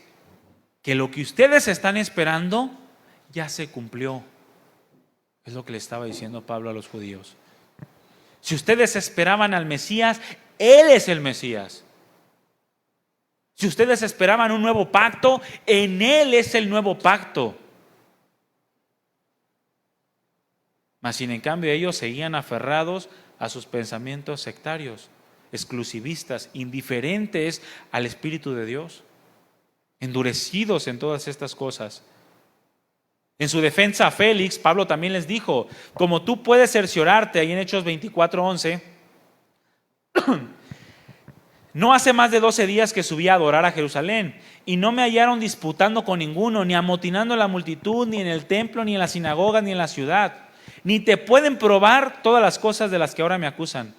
que lo que ustedes están esperando ya se cumplió. Es lo que le estaba diciendo Pablo a los judíos. Si ustedes esperaban al Mesías, Él es el Mesías. Si ustedes esperaban un nuevo pacto, en Él es el nuevo pacto. Mas sin en cambio ellos seguían aferrados a sus pensamientos sectarios, exclusivistas, indiferentes al Espíritu de Dios, endurecidos en todas estas cosas. En su defensa a Félix, Pablo también les dijo: como tú puedes cerciorarte, ahí en Hechos 24:11, no hace más de 12 días que subí a adorar a Jerusalén, y no me hallaron disputando con ninguno, ni amotinando a la multitud, ni en el templo, ni en la sinagoga, ni en la ciudad. Ni te pueden probar todas las cosas de las que ahora me acusan.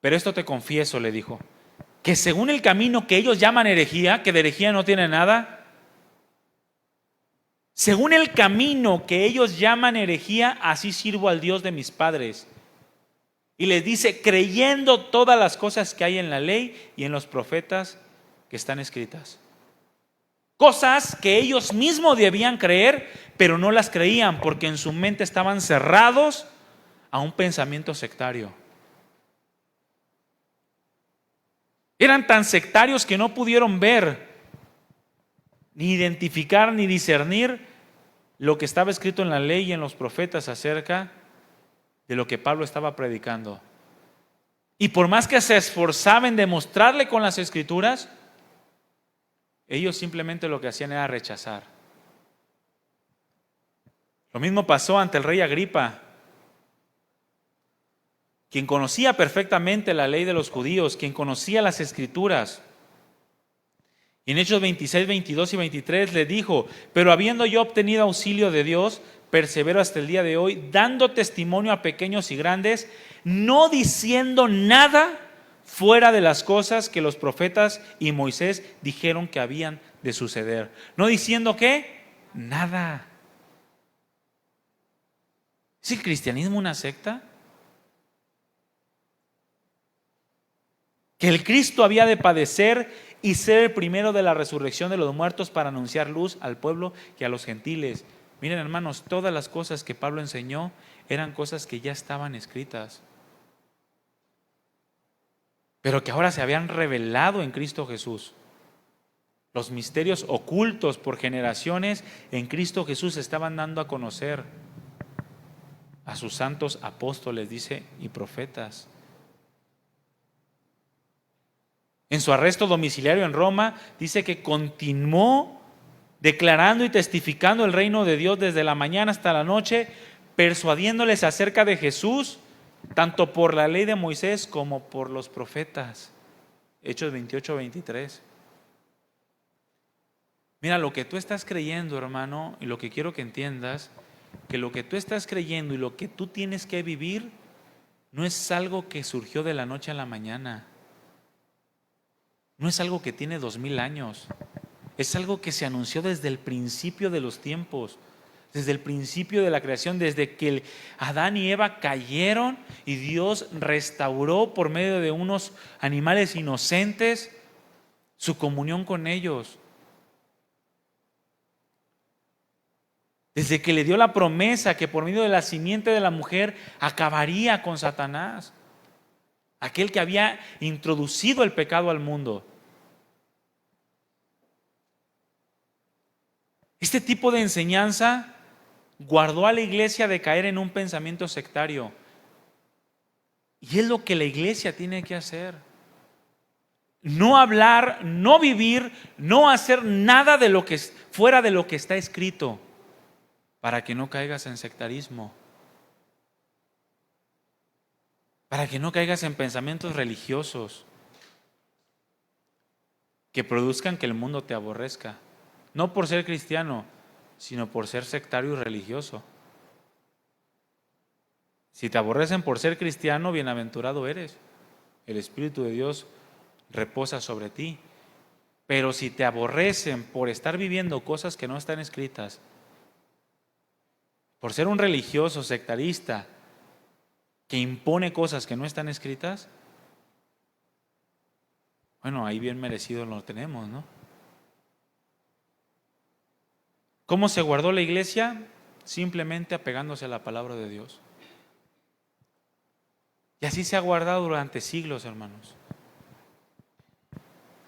Pero esto te confieso, le dijo, que según el camino que ellos llaman herejía, que de herejía no tiene nada, según el camino que ellos llaman herejía, así sirvo al Dios de mis padres. Y les dice, creyendo todas las cosas que hay en la ley y en los profetas que están escritas. Cosas que ellos mismos debían creer, pero no las creían porque en su mente estaban cerrados a un pensamiento sectario. Eran tan sectarios que no pudieron ver, ni identificar, ni discernir lo que estaba escrito en la ley y en los profetas acerca de lo que Pablo estaba predicando. Y por más que se esforzaban en demostrarle con las Escrituras, ellos simplemente lo que hacían era rechazar. Lo mismo pasó ante el rey Agripa, quien conocía perfectamente la ley de los judíos, quien conocía las Escrituras. Y en Hechos 26, 22 y 23 le dijo: pero habiendo yo obtenido auxilio de Dios, persevero hasta el día de hoy, dando testimonio a pequeños y grandes, no diciendo nada fuera de las cosas que los profetas y Moisés dijeron que habían de suceder. No diciendo ¿qué? Nada. ¿Es el cristianismo una secta? Que el Cristo había de padecer y ser el primero de la resurrección de los muertos para anunciar luz al pueblo y a los gentiles. Miren, hermanos, todas las cosas que Pablo enseñó eran cosas que ya estaban escritas, pero que ahora se habían revelado en Cristo Jesús. Los misterios ocultos por generaciones en Cristo Jesús se estaban dando a conocer a sus santos apóstoles, dice, y profetas. En su arresto domiciliario en Roma, dice que continuó declarando y testificando el reino de Dios desde la mañana hasta la noche, persuadiéndoles acerca de Jesús, tanto por la ley de Moisés como por los profetas. Hechos 28, 23. Mira, lo que tú estás creyendo, hermano, y lo que quiero que entiendas, que lo que tú estás creyendo y lo que tú tienes que vivir no es algo que surgió de la noche a la mañana. No es algo que tiene 2000 años. Es algo que se anunció desde el principio de los tiempos, desde el principio de la creación, desde que Adán y Eva cayeron y Dios restauró por medio de unos animales inocentes su comunión con ellos. Desde que le dio la promesa que por medio de la simiente de la mujer acabaría con Satanás, aquel que había introducido el pecado al mundo. Este tipo de enseñanza guardó a la iglesia de caer en un pensamiento sectario. Y es lo que la iglesia tiene que hacer. no hablar, no vivir, no hacer nada de lo que fuera de lo que está escrito, para que no caigas en sectarismo, para que no caigas en pensamientos religiosos que produzcan que el mundo te aborrezca, no por ser cristiano, sino por ser sectario y religioso. Si te aborrecen por ser cristiano, bienaventurado eres. El Espíritu de Dios reposa sobre ti. Pero si te aborrecen por estar viviendo cosas que no están escritas, por ser un religioso sectarista que impone cosas que no están escritas, bueno, ahí bien merecido lo tenemos, ¿no? ¿Cómo se guardó la iglesia? Simplemente apegándose a la palabra de Dios. Y así se ha guardado durante siglos, hermanos.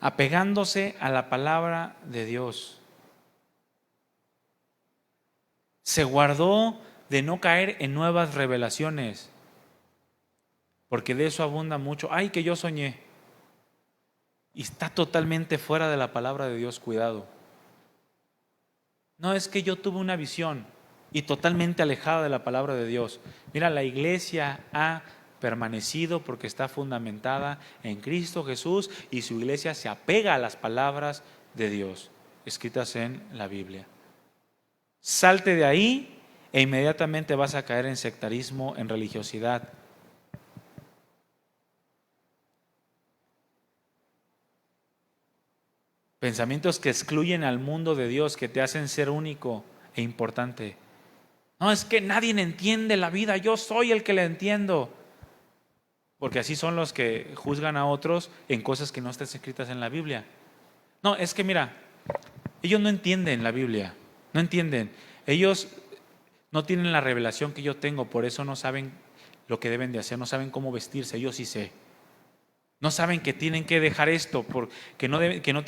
Apegándose a la palabra de Dios. Se guardó de no caer en nuevas revelaciones, porque de eso abunda mucho. Ay, que yo soñé. Y está totalmente fuera de la palabra de Dios, cuidado. No, es que yo tuve una visión, y totalmente alejada de la palabra de Dios. Mira, la iglesia ha permanecido porque está fundamentada en Cristo Jesús, y su iglesia se apega a las palabras de Dios escritas en la Biblia. Salte de ahí e inmediatamente vas a caer en sectarismo, en religiosidad. Pensamientos que excluyen al mundo de Dios, que te hacen ser único e importante. No, es que nadie entiende la vida, yo soy el que la entiendo. Porque así son los que juzgan a otros en cosas que no están escritas en la Biblia. No, es que mira, ellos no entienden la Biblia, no entienden. Ellos no tienen la revelación que yo tengo, por eso no saben lo que deben de hacer, no saben cómo vestirse, yo sí sé. No saben que tienen que dejar esto, que no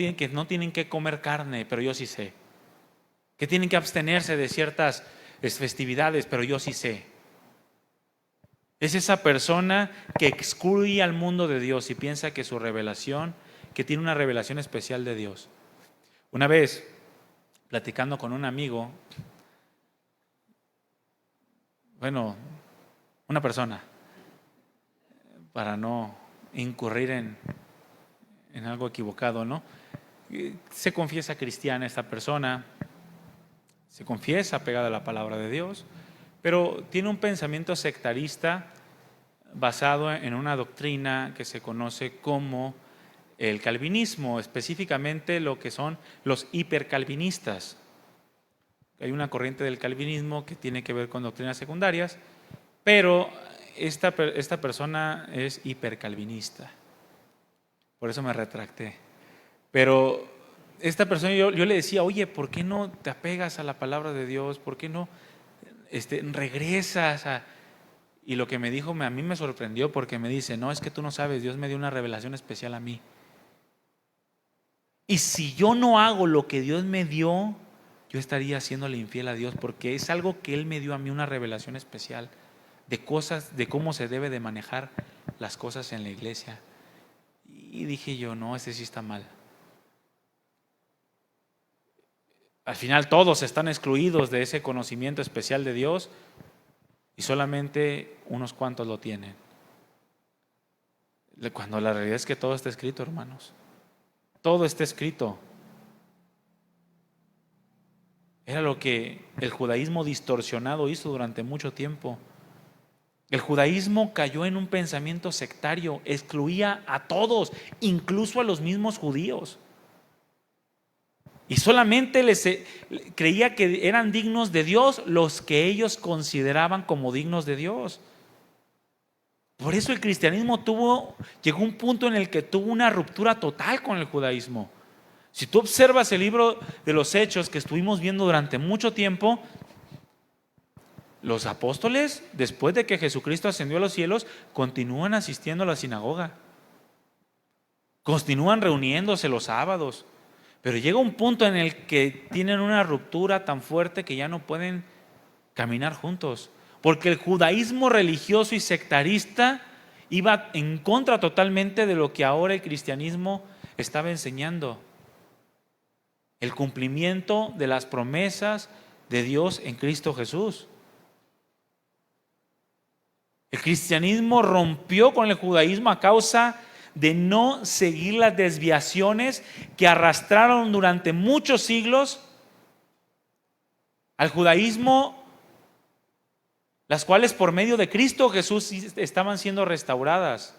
tienen que comer carne, pero yo sí sé. Que tienen que abstenerse de ciertas festividades, pero yo sí sé. Es esa persona que excluye al mundo de Dios y piensa que su revelación, que tiene una revelación especial de Dios. Una vez, platicando con un amigo, una persona, para no incurrir en algo equivocado, ¿no? Se confiesa cristiana esta persona, se confiesa pegada a la palabra de Dios, pero tiene un pensamiento sectarista basado en una doctrina que se conoce como el calvinismo, específicamente lo que son los hipercalvinistas. Hay una corriente del calvinismo que tiene que ver con doctrinas secundarias, pero esta persona es hipercalvinista. Por eso me retracté. Pero esta persona, yo le decía, oye, ¿por qué no te apegas a la palabra de Dios? ¿Por qué no regresas a...? Y lo que me dijo a mí me sorprendió, porque me dice, no, es que tú no sabes, Dios me dio una revelación especial a mí. Y si yo no hago lo que Dios me dio, yo estaría haciéndole infiel a Dios, porque es algo que Él me dio a mí, una revelación especial de cosas, de cómo se debe de manejar las cosas en la iglesia. Y dije yo, no, este sí está mal. Al final todos están excluidos de ese conocimiento especial de Dios y solamente unos cuantos lo tienen. Cuando la realidad es que todo está escrito, hermanos. Todo está escrito. Era lo que el judaísmo distorsionado hizo durante mucho tiempo. El judaísmo cayó en un pensamiento sectario, excluía a todos, incluso a los mismos judíos. Y solamente creía que eran dignos de Dios los que ellos consideraban como dignos de Dios. Por eso el cristianismo llegó a un punto en el que tuvo una ruptura total con el judaísmo. Si tú observas el libro de los Hechos que estuvimos viendo durante mucho tiempo, los apóstoles, después de que Jesucristo ascendió a los cielos, continúan asistiendo a la sinagoga. Continúan reuniéndose los sábados. Pero llega un punto en el que tienen una ruptura tan fuerte que ya no pueden caminar juntos. Porque el judaísmo religioso y sectarista iba en contra totalmente de lo que ahora el cristianismo estaba enseñando el cumplimiento de las promesas de Dios en Cristo Jesús. El cristianismo rompió con el judaísmo a causa de no seguir las desviaciones que arrastraron durante muchos siglos al judaísmo, las cuales por medio de Cristo Jesús estaban siendo restauradas.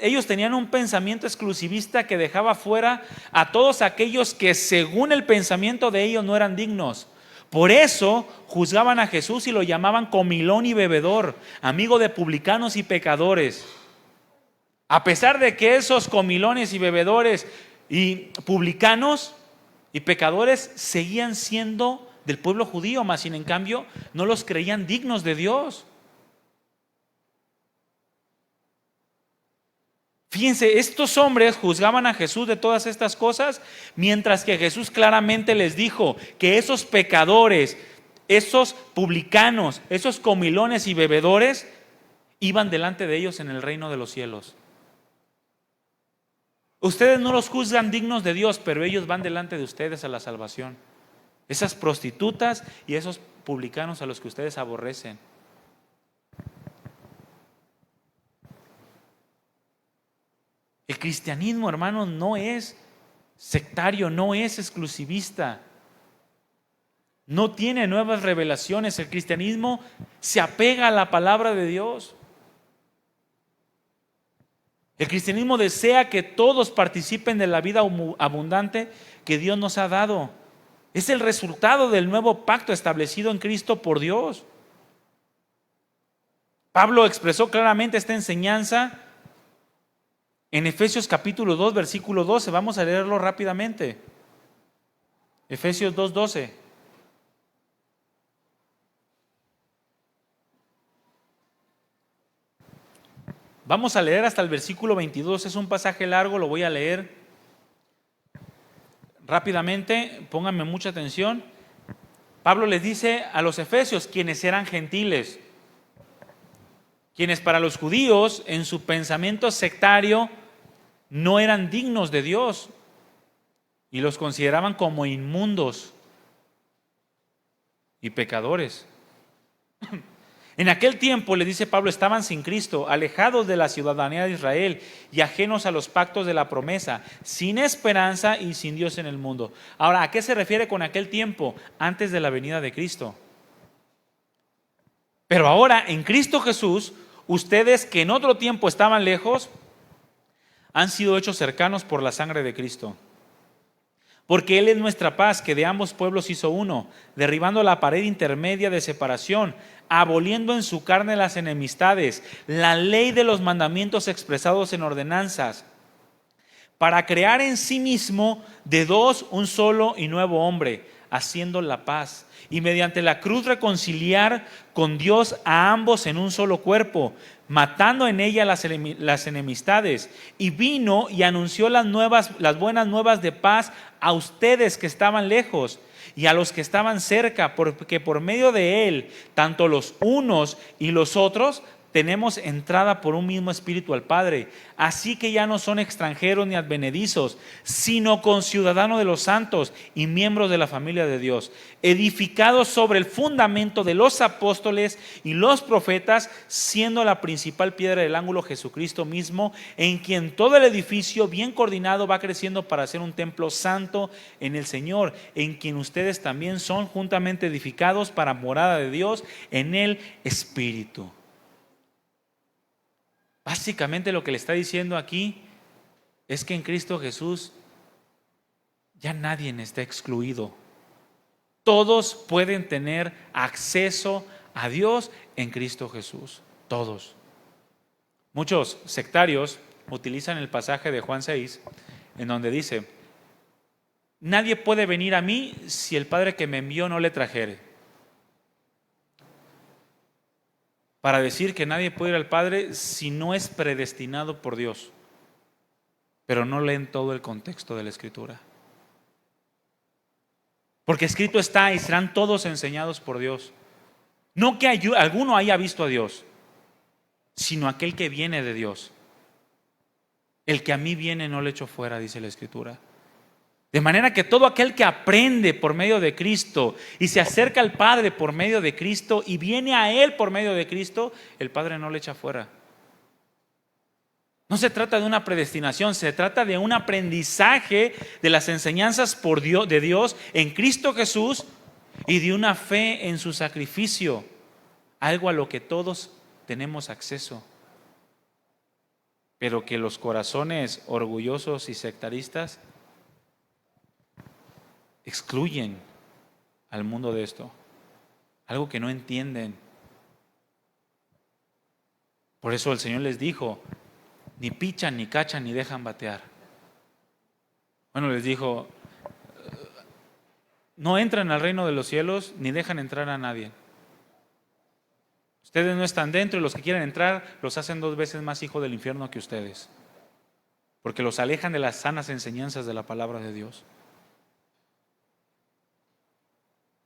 Ellos tenían un pensamiento exclusivista que dejaba fuera a todos aquellos que según el pensamiento de ellos no eran dignos. Por eso juzgaban a Jesús y lo llamaban comilón y bebedor, amigo de publicanos y pecadores. A pesar de que esos comilones y bebedores y publicanos y pecadores seguían siendo del pueblo judío, mas sin en cambio no los creían dignos de Dios. Fíjense, estos hombres juzgaban a Jesús de todas estas cosas, mientras que Jesús claramente les dijo que esos pecadores, esos publicanos, esos comilones y bebedores iban delante de ellos en el reino de los cielos. Ustedes no los juzgan dignos de Dios, pero ellos van delante de ustedes a la salvación. Esas prostitutas y esos publicanos a los que ustedes aborrecen. El cristianismo, hermanos, no es sectario, no es exclusivista. No tiene nuevas revelaciones. El cristianismo se apega a la palabra de Dios. El cristianismo desea que todos participen de la vida abundante que Dios nos ha dado. Es el resultado del nuevo pacto establecido en Cristo por Dios. Pablo expresó claramente esta enseñanza en Efesios capítulo 2, versículo 12. Vamos a leerlo rápidamente. Efesios 2, 12. Vamos a leer hasta el versículo 22. Es un pasaje largo, lo voy a leer rápidamente. Pónganme mucha atención. Pablo les dice a los efesios, quienes eran gentiles, quienes para los judíos en su pensamiento sectario no eran dignos de Dios y los consideraban como inmundos y pecadores. En aquel tiempo, le dice Pablo, estaban sin Cristo, alejados de la ciudadanía de Israel y ajenos a los pactos de la promesa, sin esperanza y sin Dios en el mundo. Ahora, ¿a qué se refiere con aquel tiempo? Antes de la venida de Cristo. Pero ahora, en Cristo Jesús, ustedes que en otro tiempo estaban lejos, han sido hechos cercanos por la sangre de Cristo. Porque Él es nuestra paz, que de ambos pueblos hizo uno, derribando la pared intermedia de separación, aboliendo en su carne las enemistades, la ley de los mandamientos expresados en ordenanzas, para crear en sí mismo de dos un solo y nuevo hombre, haciendo la paz, y mediante la cruz reconciliar con Dios a ambos en un solo cuerpo, matando en ella las enemistades. Y vino y anunció las buenas nuevas de paz a ustedes que estaban lejos y a los que estaban cerca, porque por medio de él, tanto los unos y los otros, tenemos entrada por un mismo espíritu al Padre. Así que ya no son extranjeros ni advenedizos, sino conciudadanos de los santos y miembros de la familia de Dios, edificados sobre el fundamento de los apóstoles y los profetas, siendo la principal piedra del ángulo Jesucristo mismo, en quien todo el edificio bien coordinado va creciendo para ser un templo santo en el Señor, en quien ustedes también son juntamente edificados para morada de Dios en el Espíritu. Básicamente lo que le está diciendo aquí es que en Cristo Jesús ya nadie está excluido. Todos pueden tener acceso a Dios en Cristo Jesús. Todos. Muchos sectarios utilizan el pasaje de Juan 6, en donde dice: nadie puede venir a mí si el Padre que me envió no le trajere. Para decir que nadie puede ir al Padre si no es predestinado por Dios. Pero no leen todo el contexto de la Escritura. Porque escrito está: y serán todos enseñados por Dios. No que alguno haya visto a Dios, sino aquel que viene de Dios. El que a mí viene no le echo fuera, dice la Escritura. De manera que todo aquel que aprende por medio de Cristo y se acerca al Padre por medio de Cristo y viene a Él por medio de Cristo, el Padre no le echa fuera. No se trata de una predestinación, se trata de un aprendizaje de las enseñanzas de Dios en Cristo Jesús y de una fe en su sacrificio, algo a lo que todos tenemos acceso. Pero que los corazones orgullosos y sectaristas excluyen al mundo de esto, algo que no entienden. Por eso el Señor les dijo: ni pichan, ni cachan, ni dejan batear. Bueno, les dijo: no entran al reino de los cielos, ni dejan entrar a nadie. Ustedes no están dentro, y los que quieren entrar los hacen 2 veces más hijos del infierno que ustedes, porque los alejan de las sanas enseñanzas de la palabra de Dios.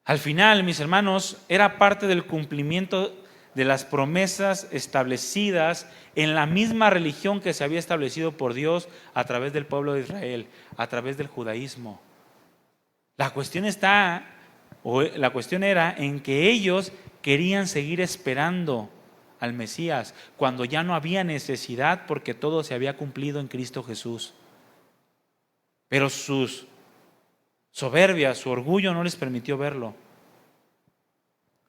Al final, mis hermanos, era parte del cumplimiento de las promesas establecidas en la misma religión que se había establecido por Dios a través del pueblo de Israel, a través del judaísmo. La cuestión era en que ellos querían seguir esperando al Mesías cuando ya no había necesidad, porque todo se había cumplido en Cristo Jesús. Pero sus soberbia, su orgullo no les permitió verlo.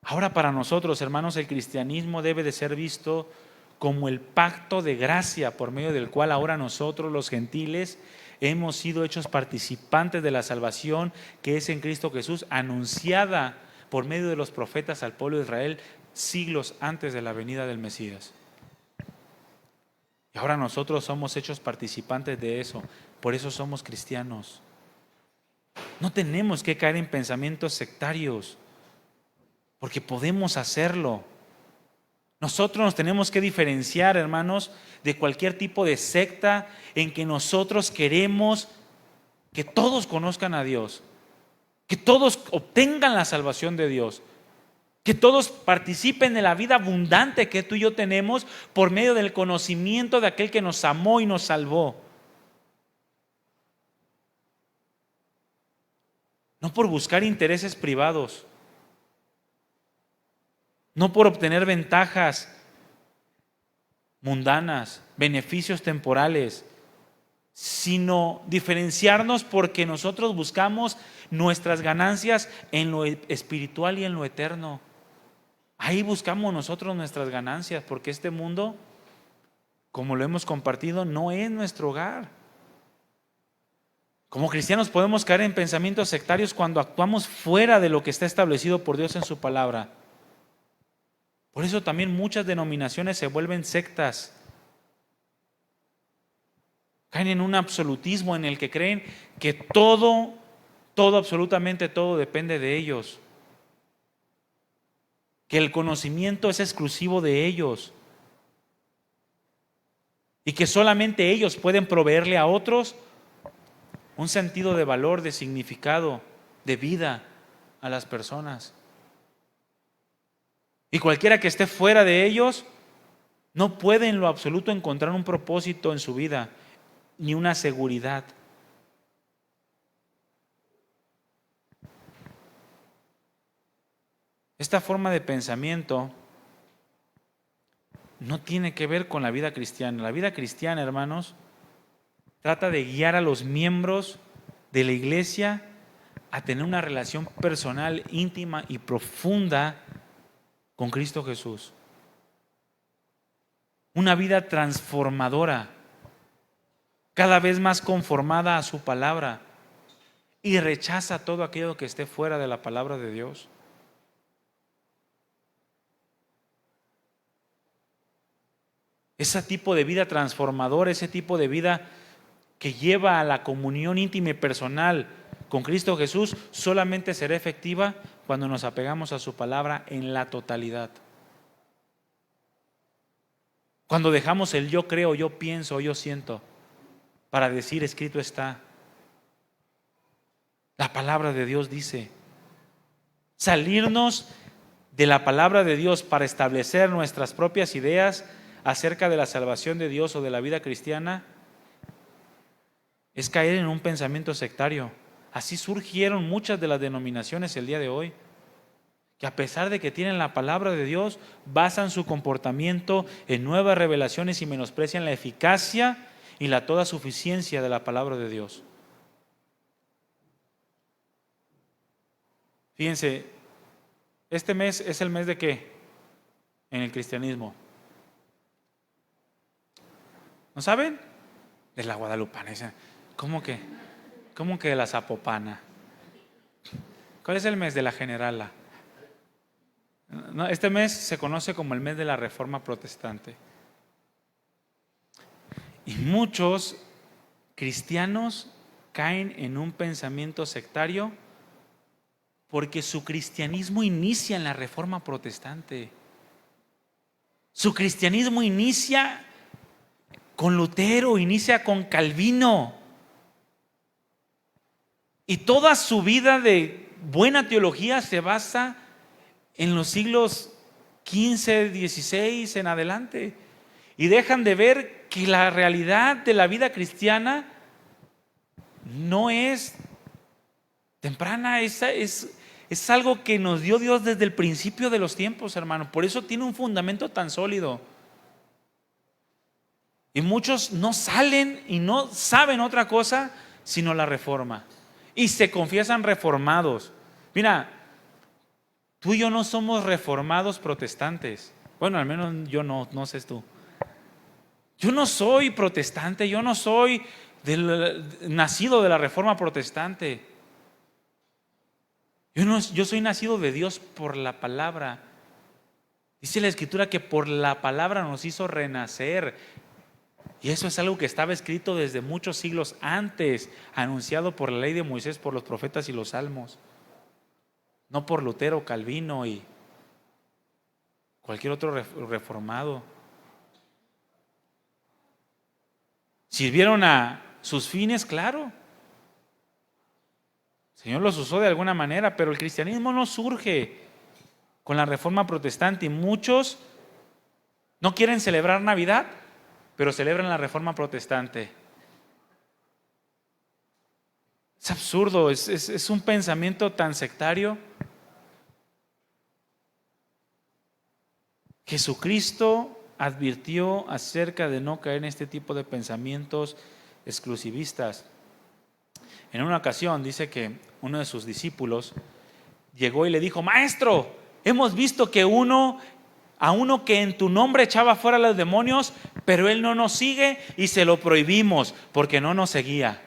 Ahora, para nosotros, hermanos, el cristianismo debe de ser visto como el pacto de gracia por medio del cual ahora nosotros, los gentiles, hemos sido hechos participantes de la salvación que es en Cristo Jesús, anunciada por medio de los profetas al pueblo de Israel siglos antes de la venida del Mesías. Y ahora nosotros somos hechos participantes de eso, por eso somos cristianos. No tenemos que caer en pensamientos sectarios, porque podemos hacerlo. Nosotros nos tenemos que diferenciar, hermanos, de cualquier tipo de secta en que nosotros queremos que todos conozcan a Dios, que todos obtengan la salvación de Dios, que todos participen de la vida abundante que tú y yo tenemos por medio del conocimiento de aquel que nos amó y nos salvó. No por buscar intereses privados, no por obtener ventajas mundanas, beneficios temporales, sino diferenciarnos porque nosotros buscamos nuestras ganancias en lo espiritual y en lo eterno. Ahí buscamos nosotros nuestras ganancias, porque este mundo, como lo hemos compartido, no es nuestro hogar. Como cristianos podemos caer en pensamientos sectarios cuando actuamos fuera de lo que está establecido por Dios en su palabra. Por eso también muchas denominaciones se vuelven sectas. Caen en un absolutismo en el que creen que todo, absolutamente todo depende de ellos. Que el conocimiento es exclusivo de ellos. Y que solamente ellos pueden proveerle a otros un sentido de valor, de significado, de vida a las personas. Y cualquiera que esté fuera de ellos no puede en lo absoluto encontrar un propósito en su vida, ni una seguridad. Esta forma de pensamiento no tiene que ver con la vida cristiana. La vida cristiana, hermanos, trata de guiar a los miembros de la iglesia a tener una relación personal, íntima y profunda con Cristo Jesús. Una vida transformadora, cada vez más conformada a su palabra, y rechaza todo aquello que esté fuera de la palabra de Dios. Ese tipo de vida transformadora, ese tipo de vida que lleva a la comunión íntima y personal con Cristo Jesús, solamente será efectiva cuando nos apegamos a su palabra en la totalidad. Cuando dejamos el yo creo, yo pienso, yo siento, para decir escrito está. La palabra de Dios dice. Salirnos de la palabra de Dios para establecer nuestras propias ideas acerca de la salvación de Dios o de la vida cristiana es caer en un pensamiento sectario. Así surgieron muchas de las denominaciones el día de hoy, que a pesar de que tienen la palabra de Dios, basan su comportamiento en nuevas revelaciones y menosprecian la eficacia y la toda suficiencia de la palabra de Dios. Fíjense, este mes es el mes ¿de qué? En el cristianismo. ¿No saben? De la guadalupana. ¿Cómo que de la zapopana? ¿Cuál es el mes? De la generala. No, este mes se conoce como el mes de la Reforma Protestante. Y muchos cristianos caen en un pensamiento sectario porque su cristianismo inicia en la Reforma Protestante. Su cristianismo inicia con Lutero, inicia con Calvino. Y toda su vida de buena teología se basa en los siglos XV, XVI en adelante. Y dejan de ver que la realidad de la vida cristiana no es temprana, es algo que nos dio Dios desde el principio de los tiempos, hermano. Por eso tiene un fundamento tan sólido. Y muchos no salen y no saben otra cosa sino la reforma. Y se confiesan reformados. Mira, tú y yo no somos reformados protestantes. Bueno, al menos yo no sé tú. Yo no soy protestante, yo no soy nacido de la Reforma Protestante. Yo soy nacido de Dios por la palabra. Dice la Escritura que por la palabra nos hizo renacer. Y eso es algo que estaba escrito desde muchos siglos antes, anunciado por la ley de Moisés, por los profetas y los salmos. No por Lutero, Calvino y cualquier otro reformado. ¿Sirvieron a sus fines? Claro. El Señor los usó de alguna manera, pero el cristianismo no surge con la Reforma Protestante y muchos no quieren celebrar Navidad, pero celebran la Reforma Protestante. Es absurdo, es un pensamiento tan sectario. Jesucristo advirtió acerca de no caer en este tipo de pensamientos exclusivistas. En una ocasión dice que uno de sus discípulos llegó y le dijo: Maestro, hemos visto que a uno que en tu nombre echaba fuera a los demonios, pero él no nos sigue y se lo prohibimos porque no nos seguía.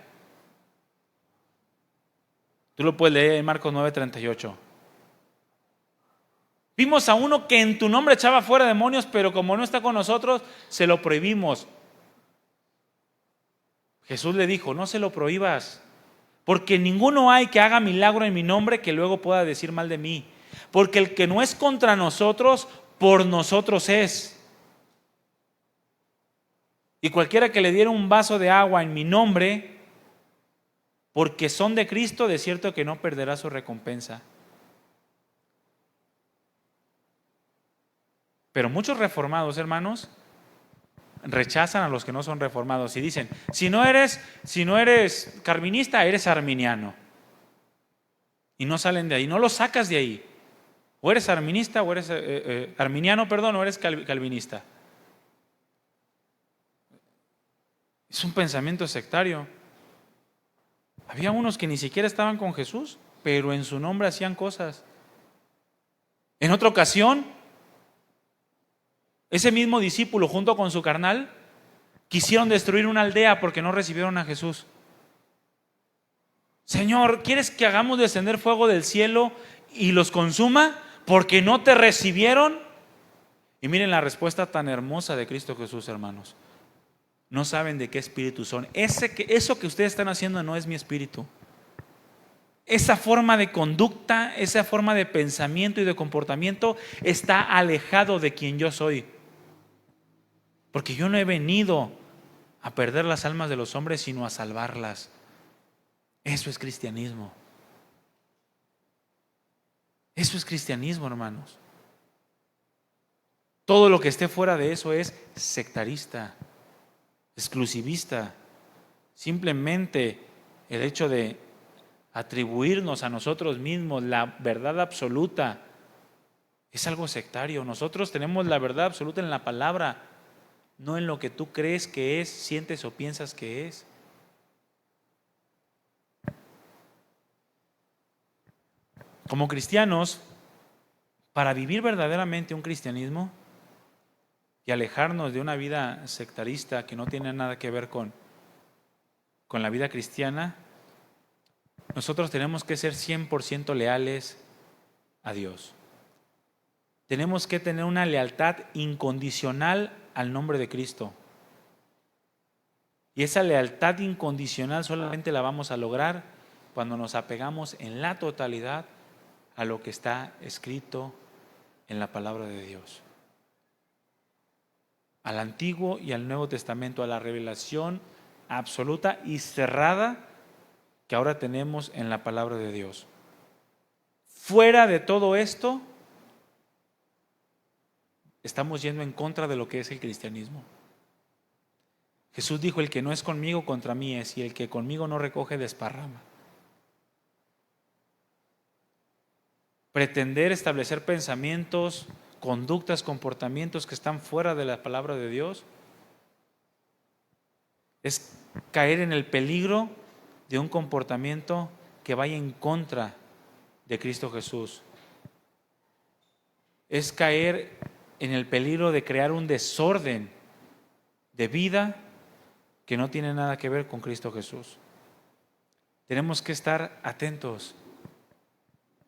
Tú lo puedes leer en Marcos 9:38. Vimos a uno que en tu nombre echaba fuera demonios, pero como no está con nosotros, se lo prohibimos. Jesús le dijo: no se lo prohíbas, porque ninguno hay que haga milagro en mi nombre que luego pueda decir mal de mí. Porque el que no es contra nosotros, por nosotros es. Y cualquiera que le diera un vaso de agua en mi nombre, porque son de Cristo, de cierto que no perderá su recompensa. Pero muchos reformados, hermanos, rechazan a los que no son reformados y dicen: si no eres calvinista, eres arminiano. Y no salen de ahí, no los sacas de ahí. O eres arminista, o eres arminiano, o eres calvinista. Es un pensamiento sectario. Había unos que ni siquiera estaban con Jesús, pero en su nombre hacían cosas. En otra ocasión, ese mismo discípulo junto con su carnal quisieron destruir una aldea porque no recibieron a Jesús. Señor, ¿quieres que hagamos descender fuego del cielo y los consuma porque no te recibieron? Y miren la respuesta tan hermosa de Cristo Jesús, hermanos. No saben de qué espíritu son. Eso que ustedes están haciendo no es mi espíritu. Esa forma de conducta, esa forma de pensamiento y de comportamiento está alejado de quien yo soy. Porque yo no he venido a perder las almas de los hombres, sino a salvarlas. Eso es cristianismo. Eso es cristianismo, hermanos. Todo lo que esté fuera de eso es sectarista, exclusivista. Simplemente el hecho de atribuirnos a nosotros mismos la verdad absoluta es algo sectario. Nosotros tenemos la verdad absoluta en la palabra, no en lo que tú crees que es, sientes o piensas que es. Como cristianos, para vivir verdaderamente un cristianismo y alejarnos de una vida sectarista que no tiene nada que ver con la vida cristiana, nosotros tenemos que ser 100% leales a Dios. Tenemos que tener una lealtad incondicional al nombre de Cristo. Y esa lealtad incondicional solamente la vamos a lograr cuando nos apegamos en la totalidad a lo que está escrito en la palabra de Dios. Al Antiguo y al Nuevo Testamento, a la revelación absoluta y cerrada que ahora tenemos en la palabra de Dios. Fuera de todo esto, estamos yendo en contra de lo que es el cristianismo. Jesús dijo: el que no es conmigo, contra mí es, y el que conmigo no recoge, desparrama. Pretender establecer pensamientos, conductas, comportamientos que están fuera de la palabra de Dios es caer en el peligro de un comportamiento que vaya en contra de Cristo Jesús. Es caer en el peligro de crear un desorden de vida que no tiene nada que ver con Cristo Jesús. Tenemos que estar atentos,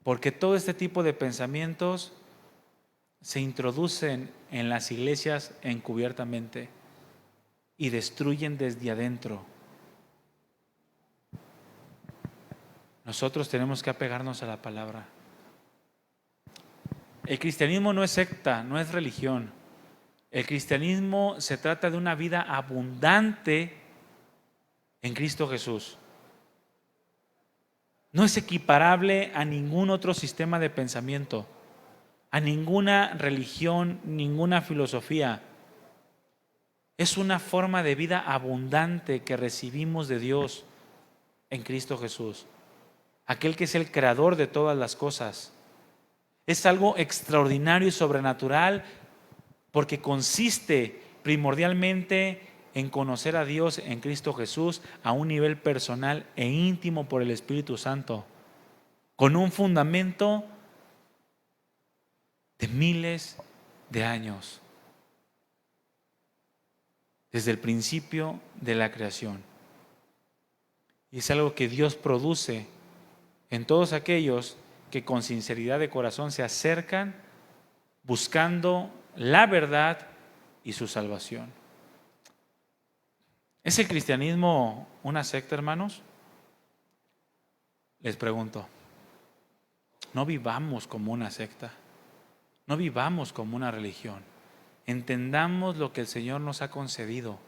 porque todo este tipo de pensamientos se introducen en las iglesias encubiertamente y destruyen desde adentro. Nosotros tenemos que apegarnos a la palabra. El cristianismo no es secta, no es religión. El cristianismo se trata de una vida abundante en Cristo Jesús. No es equiparable a ningún otro sistema de pensamiento, a ninguna religión, ninguna filosofía. Es una forma de vida abundante que recibimos de Dios en Cristo Jesús, aquel que es el creador de todas las cosas. Es algo extraordinario y sobrenatural porque consiste primordialmente en conocer a Dios en Cristo Jesús a un nivel personal e íntimo por el Espíritu Santo, con un fundamento de miles de años, desde el principio de la creación. Y es algo que Dios produce en todos aquellos que con sinceridad de corazón se acercan buscando la verdad y su salvación. ¿Es el cristianismo una secta, hermanos? Les pregunto. No vivamos como una secta. No vivamos como una religión. Entendamos lo que el Señor nos ha concedido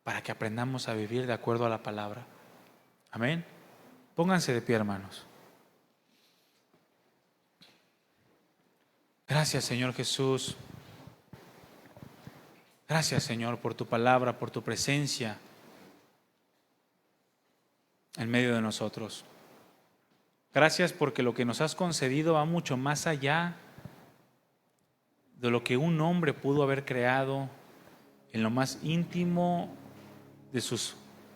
para que aprendamos a vivir de acuerdo a la palabra. Amén. Pónganse de pie, hermanos. Gracias, Señor Jesús. Gracias, Señor, por tu palabra, por tu presencia en medio de nosotros. Gracias porque lo que nos has concedido va mucho más allá de lo que un hombre pudo haber creado en lo más íntimo de sus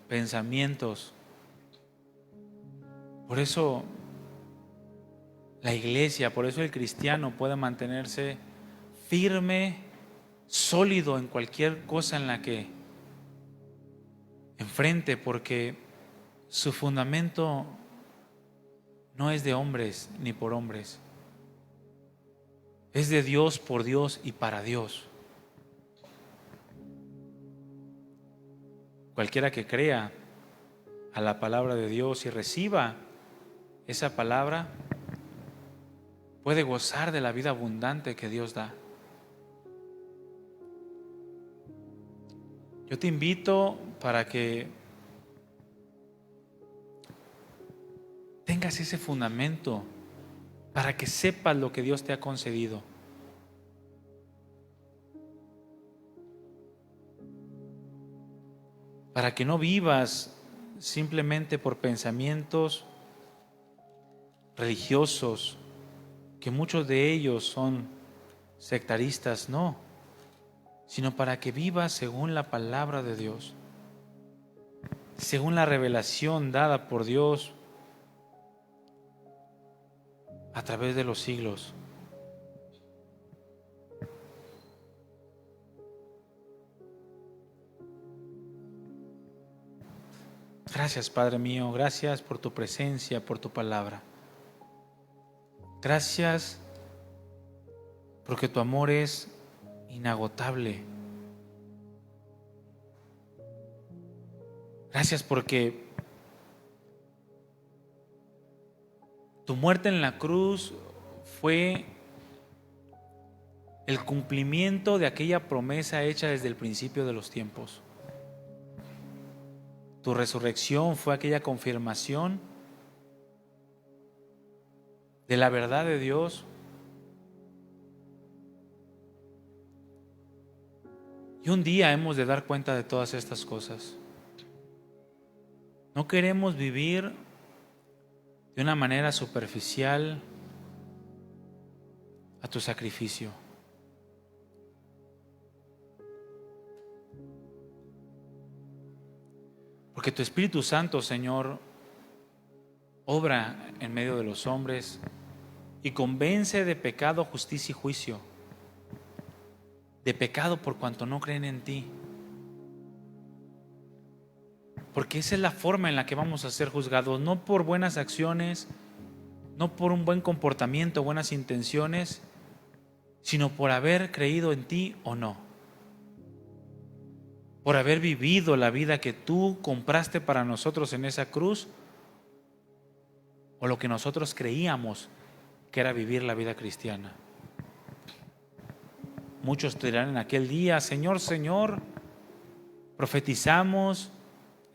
pensamientos. Por eso la iglesia, por eso el cristiano puede mantenerse firme, sólido en cualquier cosa en la que enfrente, porque su fundamento no es de hombres ni por hombres, es de Dios, por Dios y para Dios. Cualquiera que crea a la palabra de Dios y reciba esa palabra puede gozar de la vida abundante que Dios da. Yo te invito para que tengas ese fundamento, para que sepas lo que Dios te ha concedido. para que no vivas simplemente por pensamientos religiosos, que muchos de ellos son sectaristas, no, sino para que vivas según la palabra de Dios, según la revelación dada por Dios a través de los siglos. Gracias, Padre mío, gracias por tu presencia, por tu palabra. Gracias porque tu amor es inagotable. Gracias porque tu muerte en la cruz fue el cumplimiento de aquella promesa hecha desde el principio de los tiempos. Tu resurrección fue aquella confirmación de la verdad de Dios. Y un día hemos de dar cuenta de todas estas cosas. No queremos vivir de una manera superficial a tu sacrificio. Porque tu Espíritu Santo, Señor, obra en medio de los hombres y convence de pecado, justicia y juicio. De pecado por cuanto no creen en ti. Porque esa es la forma en la que vamos a ser juzgados, no por buenas acciones, no por un buen comportamiento, buenas intenciones, sino por haber creído en ti o no. Por haber vivido la vida que tú compraste para nosotros en esa cruz, o lo que nosotros creíamos que era vivir la vida cristiana. Muchos te dirán en aquel día: Señor, Señor, profetizamos,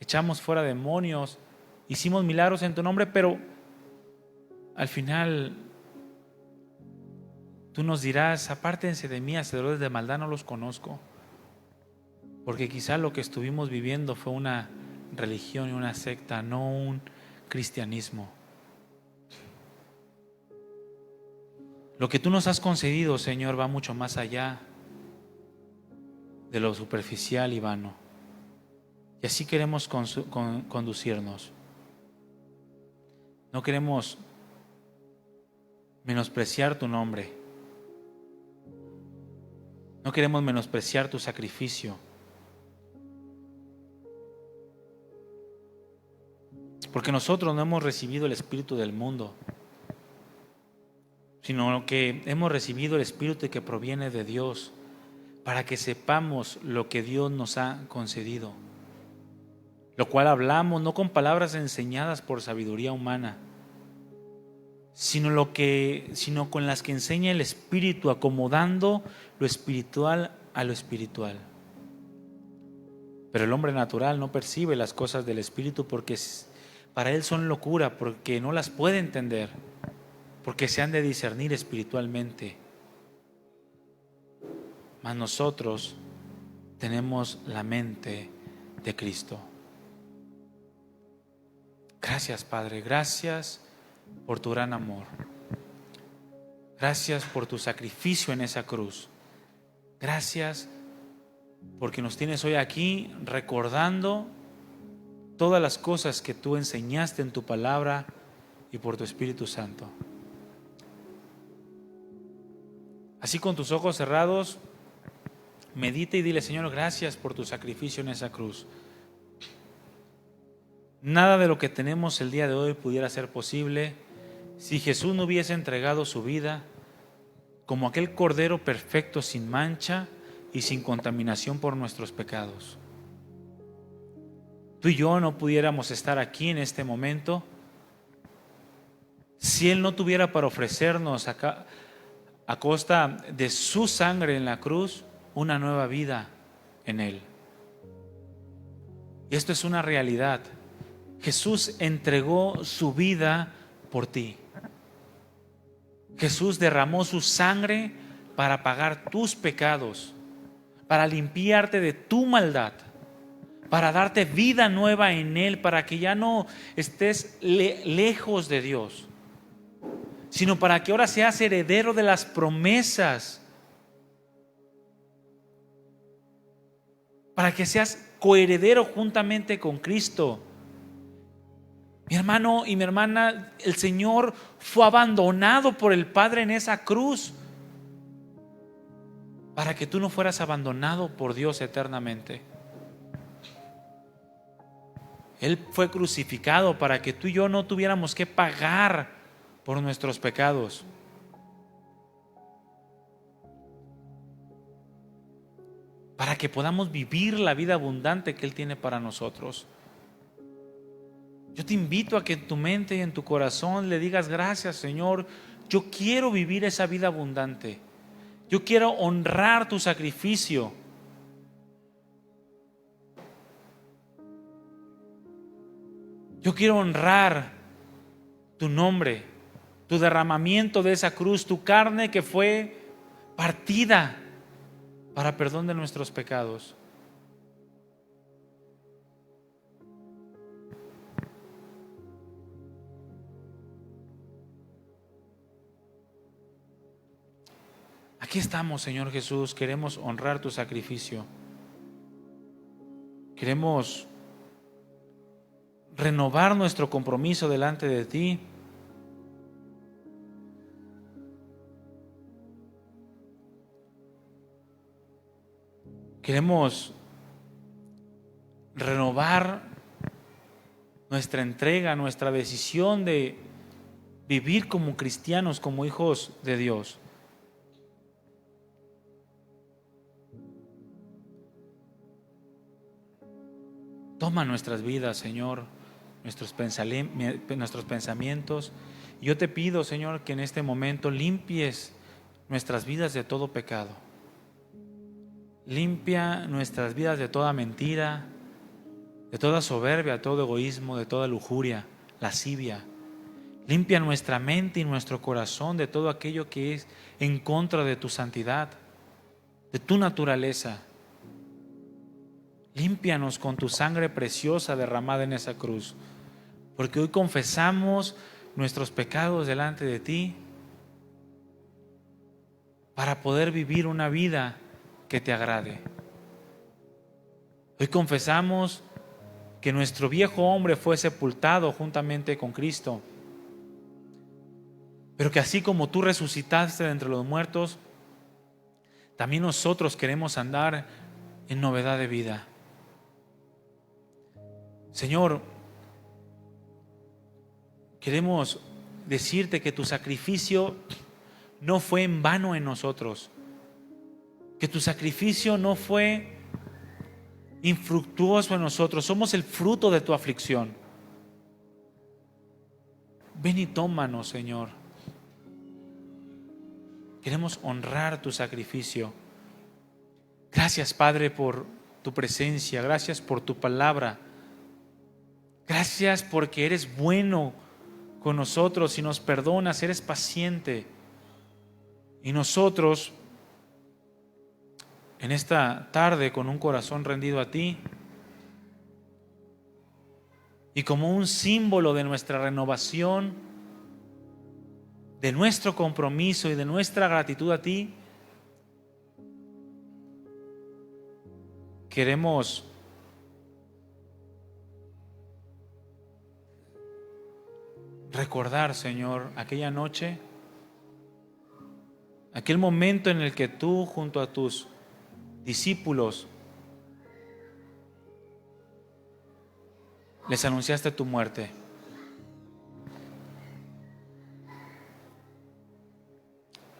echamos fuera demonios, hicimos milagros en tu nombre, pero al final tú nos dirás: apártense de mí, hacedores de maldad, no los conozco. Porque quizá lo que estuvimos viviendo fue una religión y una secta, no un cristianismo. Lo que tú nos has concedido, Señor, va mucho más allá de lo superficial y vano. Y así queremos conducirnos. No queremos menospreciar tu nombre. No queremos menospreciar tu sacrificio. Porque nosotros no hemos recibido el espíritu del mundo, sino que hemos recibido el espíritu que proviene de Dios, para que sepamos lo que Dios nos ha concedido, lo cual hablamos no con palabras enseñadas por sabiduría humana, sino con las que enseña el Espíritu, acomodando lo espiritual a lo espiritual. Pero el hombre natural no percibe las cosas del Espíritu, porque para él son locura, porque no las puede entender, porque se han de discernir espiritualmente. Mas nosotros tenemos la mente de Cristo. Gracias, Padre, gracias por tu gran amor. Gracias por tu sacrificio en esa cruz. Gracias porque nos tienes hoy aquí recordando todas las cosas que tú enseñaste en tu palabra y por tu Espíritu Santo. Así, con tus ojos cerrados, medita y dile: Señor, gracias por tu sacrificio en esa cruz. Nada de lo que tenemos el día de hoy pudiera ser posible si Jesús no hubiese entregado su vida como aquel cordero perfecto, sin mancha y sin contaminación por nuestros pecados. Tú y yo no pudiéramos estar aquí en este momento si Él no tuviera para ofrecernos a costa de su sangre en la cruz una nueva vida en Él. Y esto es una realidad. Jesús entregó su vida por ti. Jesús derramó su sangre para pagar tus pecados, para limpiarte de tu maldad, para darte vida nueva en Él, para que ya no estés lejos de Dios, sino para que ahora seas heredero de las promesas, para que seas coheredero juntamente con Cristo. Mi hermano y mi hermana, el Señor fue abandonado por el Padre en esa cruz para que tú no fueras abandonado por Dios eternamente. Él fue crucificado para que tú y yo no tuviéramos que pagar por nuestros pecados. Para que podamos vivir la vida abundante que Él tiene para nosotros. Yo te invito a que en tu mente y en tu corazón le digas: gracias, Señor, yo quiero vivir esa vida abundante. Yo quiero honrar tu sacrificio. Yo quiero honrar tu nombre, tu derramamiento de esa cruz, tu carne que fue partida para perdón de nuestros pecados. Aquí estamos, Señor Jesús, queremos honrar tu sacrificio. Queremos renovar nuestro compromiso delante de ti. Queremos renovar nuestra entrega, nuestra decisión de vivir como cristianos, como hijos de Dios. Toma nuestras vidas, Señor, nuestros pensamientos. Yo te pido, Señor, que en este momento limpies nuestras vidas de todo pecado. Limpia nuestras vidas de toda mentira, de toda soberbia, de todo egoísmo, de toda lujuria, lascivia. Limpia nuestra mente y nuestro corazón de todo aquello que es en contra de tu santidad, de tu naturaleza. Límpianos con tu sangre preciosa derramada en esa cruz, porque hoy confesamos nuestros pecados delante de ti para poder vivir una vida que te agrade. Hoy confesamos que nuestro viejo hombre fue sepultado juntamente con Cristo, pero que así como tú resucitaste de entre los muertos, también nosotros queremos andar en novedad de vida. Señor, queremos decirte que tu sacrificio no fue en vano en nosotros, que tu sacrificio no fue infructuoso en nosotros, somos el fruto de tu aflicción. Ven y tómanos, Señor. Queremos honrar tu sacrificio. Gracias, Padre, por tu presencia, gracias por tu palabra. Gracias porque eres bueno con nosotros y nos perdonas, eres paciente. Y nosotros, en esta tarde, con un corazón rendido a ti, y como un símbolo de nuestra renovación, de nuestro compromiso y de nuestra gratitud a ti, queremos recordar, Señor, aquella noche, aquel momento en el que tú junto a tus discípulos les anunciaste tu muerte.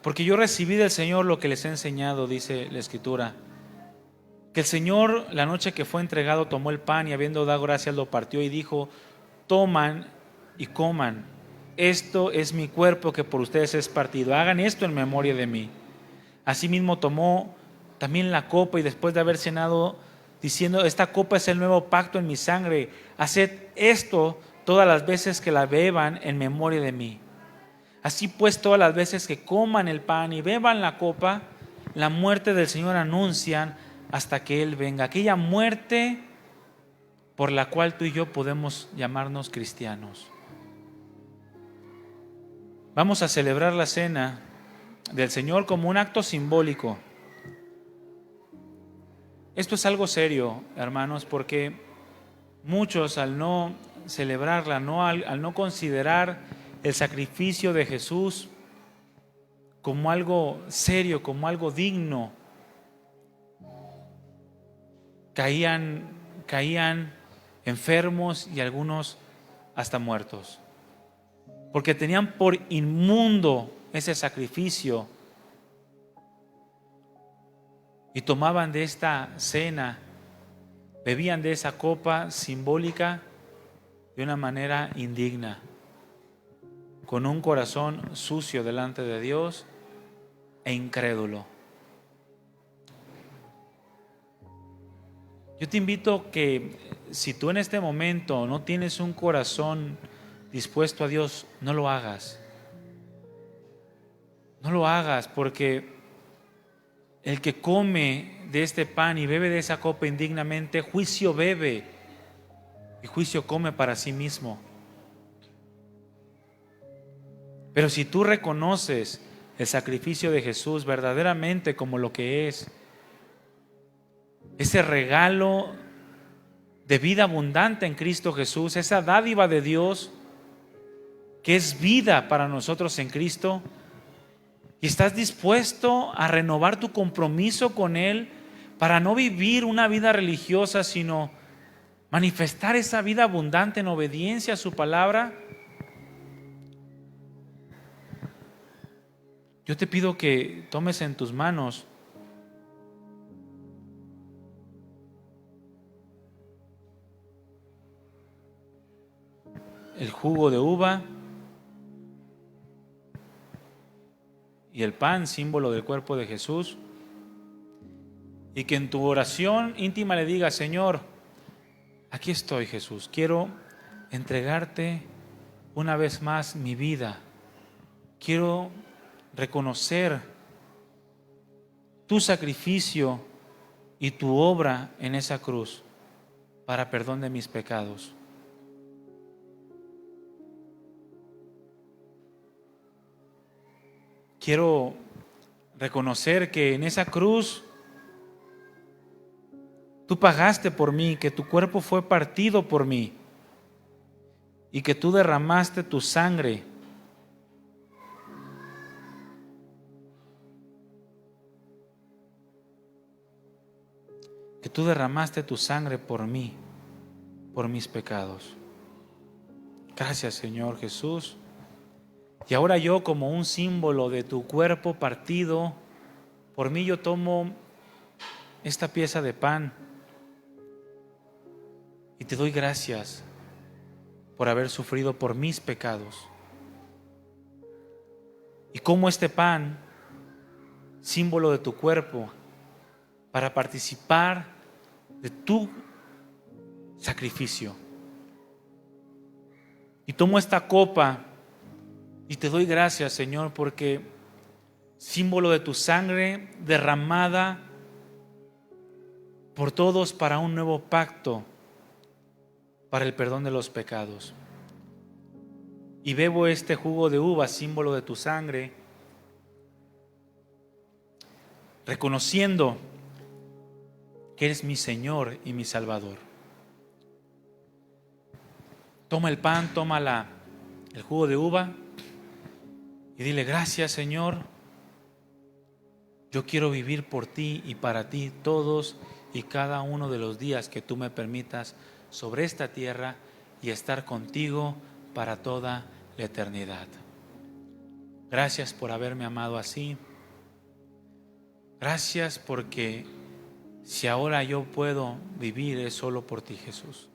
Porque yo recibí del Señor lo que les he enseñado, dice la Escritura, que el Señor, la noche que fue entregado, tomó el pan y habiendo dado gracias lo partió y dijo: toman y coman, esto es mi cuerpo que por ustedes es partido, hagan esto en memoria de mí. Asimismo tomó también la copa y después de haber cenado, diciendo: esta copa es el nuevo pacto en mi sangre, haced esto todas las veces que la beban en memoria de mí. Así pues, todas las veces que coman el pan y beban la copa, la muerte del Señor anuncian hasta que Él venga. Aquella muerte por la cual tú y yo podemos llamarnos cristianos. Vamos a celebrar la cena del Señor como un acto simbólico. Esto es algo serio, hermanos, porque muchos al no celebrarla, al no considerar el sacrificio de Jesús como algo serio, como algo digno, caían enfermos y algunos hasta muertos, porque tenían por inmundo ese sacrificio y tomaban de esta cena, bebían de esa copa simbólica de una manera indigna, con un corazón sucio delante de Dios e incrédulo. Yo te invito que si tú en este momento no tienes un corazón dispuesto a Dios, no lo hagas. No lo hagas, porque el que come de este pan y bebe de esa copa indignamente, juicio bebe y juicio come para sí mismo. Pero si tú reconoces el sacrificio de Jesús verdaderamente como lo que es, ese regalo de vida abundante en Cristo Jesús, esa dádiva de Dios que es vida para nosotros en Cristo, y estás dispuesto a renovar tu compromiso con Él para no vivir una vida religiosa, sino manifestar esa vida abundante en obediencia a su palabra, yo te pido que tomes en tus manos el jugo de uva y el pan, símbolo del cuerpo de Jesús, y que en tu oración íntima le digas: Señor, aquí estoy, Jesús, quiero entregarte una vez más mi vida, quiero reconocer tu sacrificio y tu obra en esa cruz para perdón de mis pecados. Quiero reconocer que en esa cruz tú pagaste por mí, que tu cuerpo fue partido por mí y que tú derramaste tu sangre por mí, por mis pecados. Gracias, Señor Jesús. Y ahora yo, como un símbolo de tu cuerpo partido por mí, yo tomo esta pieza de pan y te doy gracias por haber sufrido por mis pecados. Y como este pan, símbolo de tu cuerpo, para participar de tu sacrificio. Y tomo esta copa y te doy gracias, Señor, porque símbolo de tu sangre derramada por todos para un nuevo pacto, para el perdón de los pecados. Y bebo este jugo de uva, símbolo de tu sangre, reconociendo que eres mi Señor y mi Salvador. Toma el pan, toma el jugo de uva y dile: gracias, Señor, yo quiero vivir por ti y para ti todos y cada uno de los días que tú me permitas sobre esta tierra y estar contigo para toda la eternidad. Gracias por haberme amado así. Gracias porque si ahora yo puedo vivir es solo por ti, Jesús.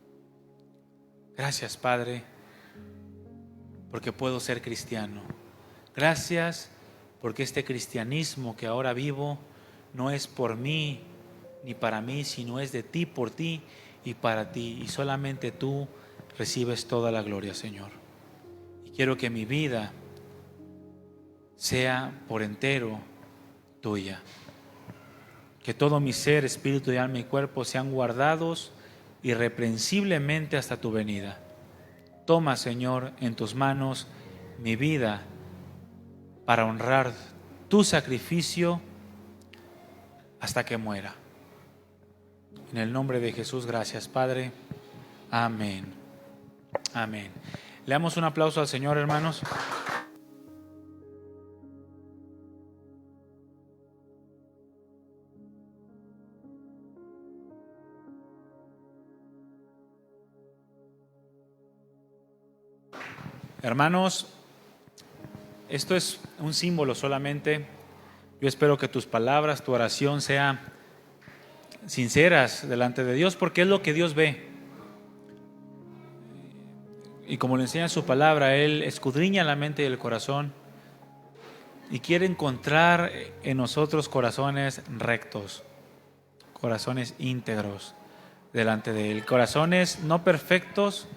Gracias, Padre, porque puedo ser cristiano. Gracias porque este cristianismo que ahora vivo no es por mí ni para mí, sino es de ti, por ti y para ti. Y solamente tú recibes toda la gloria, Señor. Y quiero que mi vida sea por entero tuya. Que todo mi ser, espíritu y alma y cuerpo sean guardados irreprensiblemente hasta tu venida. Toma, Señor, en tus manos mi vida para honrar tu sacrificio hasta que muera. En el nombre de Jesús, gracias, Padre. Amén. Amén. Le damos un aplauso al Señor, hermanos. Hermanos, esto es un símbolo solamente. Yo espero que tus palabras, tu oración sean sinceras delante de Dios, porque es lo que Dios ve. Y como le enseña su palabra, Él escudriña la mente y el corazón y quiere encontrar en nosotros corazones rectos, corazones íntegros delante de Él, corazones no perfectos,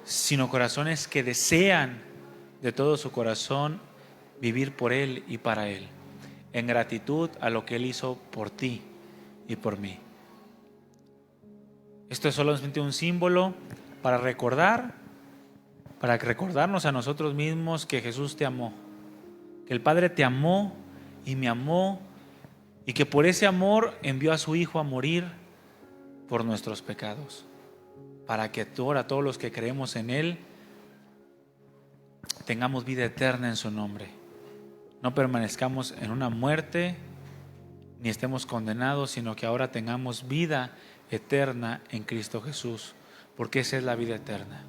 sino corazones que desean de todo su corazón vivir por Él y para Él, en gratitud a lo que Él hizo por ti y por mí. Esto es solamente un símbolo para recordarnos a nosotros mismos que Jesús te amó, que el Padre te amó y me amó, y que por ese amor envió a su Hijo a morir por nuestros pecados, para que ahora todos los que creemos en Él tengamos vida eterna en su nombre. No permanezcamos en una muerte ni estemos condenados, sino que ahora tengamos vida eterna en Cristo Jesús, porque esa es la vida eterna: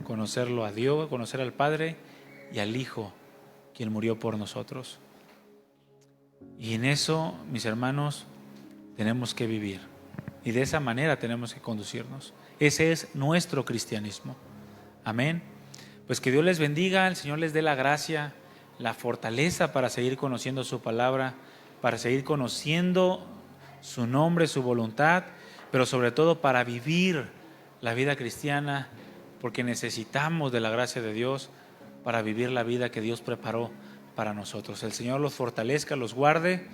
conocerlo a Dios, conocer al Padre y al Hijo, quien murió por nosotros. Y en eso, mis hermanos, tenemos que vivir, y de esa manera tenemos que conducirnos. Ese es nuestro cristianismo. Amén. Pues que Dios les bendiga, el Señor les dé la gracia, la fortaleza para seguir conociendo su palabra, para seguir conociendo su nombre, su voluntad, pero sobre todo para vivir la vida cristiana, porque necesitamos de la gracia de Dios para vivir la vida que Dios preparó para nosotros. El Señor los fortalezca, los guarde,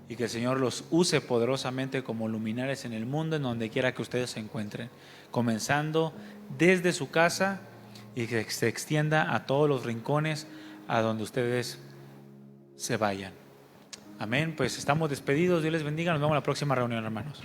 y que el Señor los use poderosamente como luminares en el mundo, en donde quiera que ustedes se encuentren, comenzando desde su casa y que se extienda a todos los rincones a donde ustedes se vayan. Amén. Pues estamos despedidos. Dios les bendiga. Nos vemos en la próxima reunión, hermanos.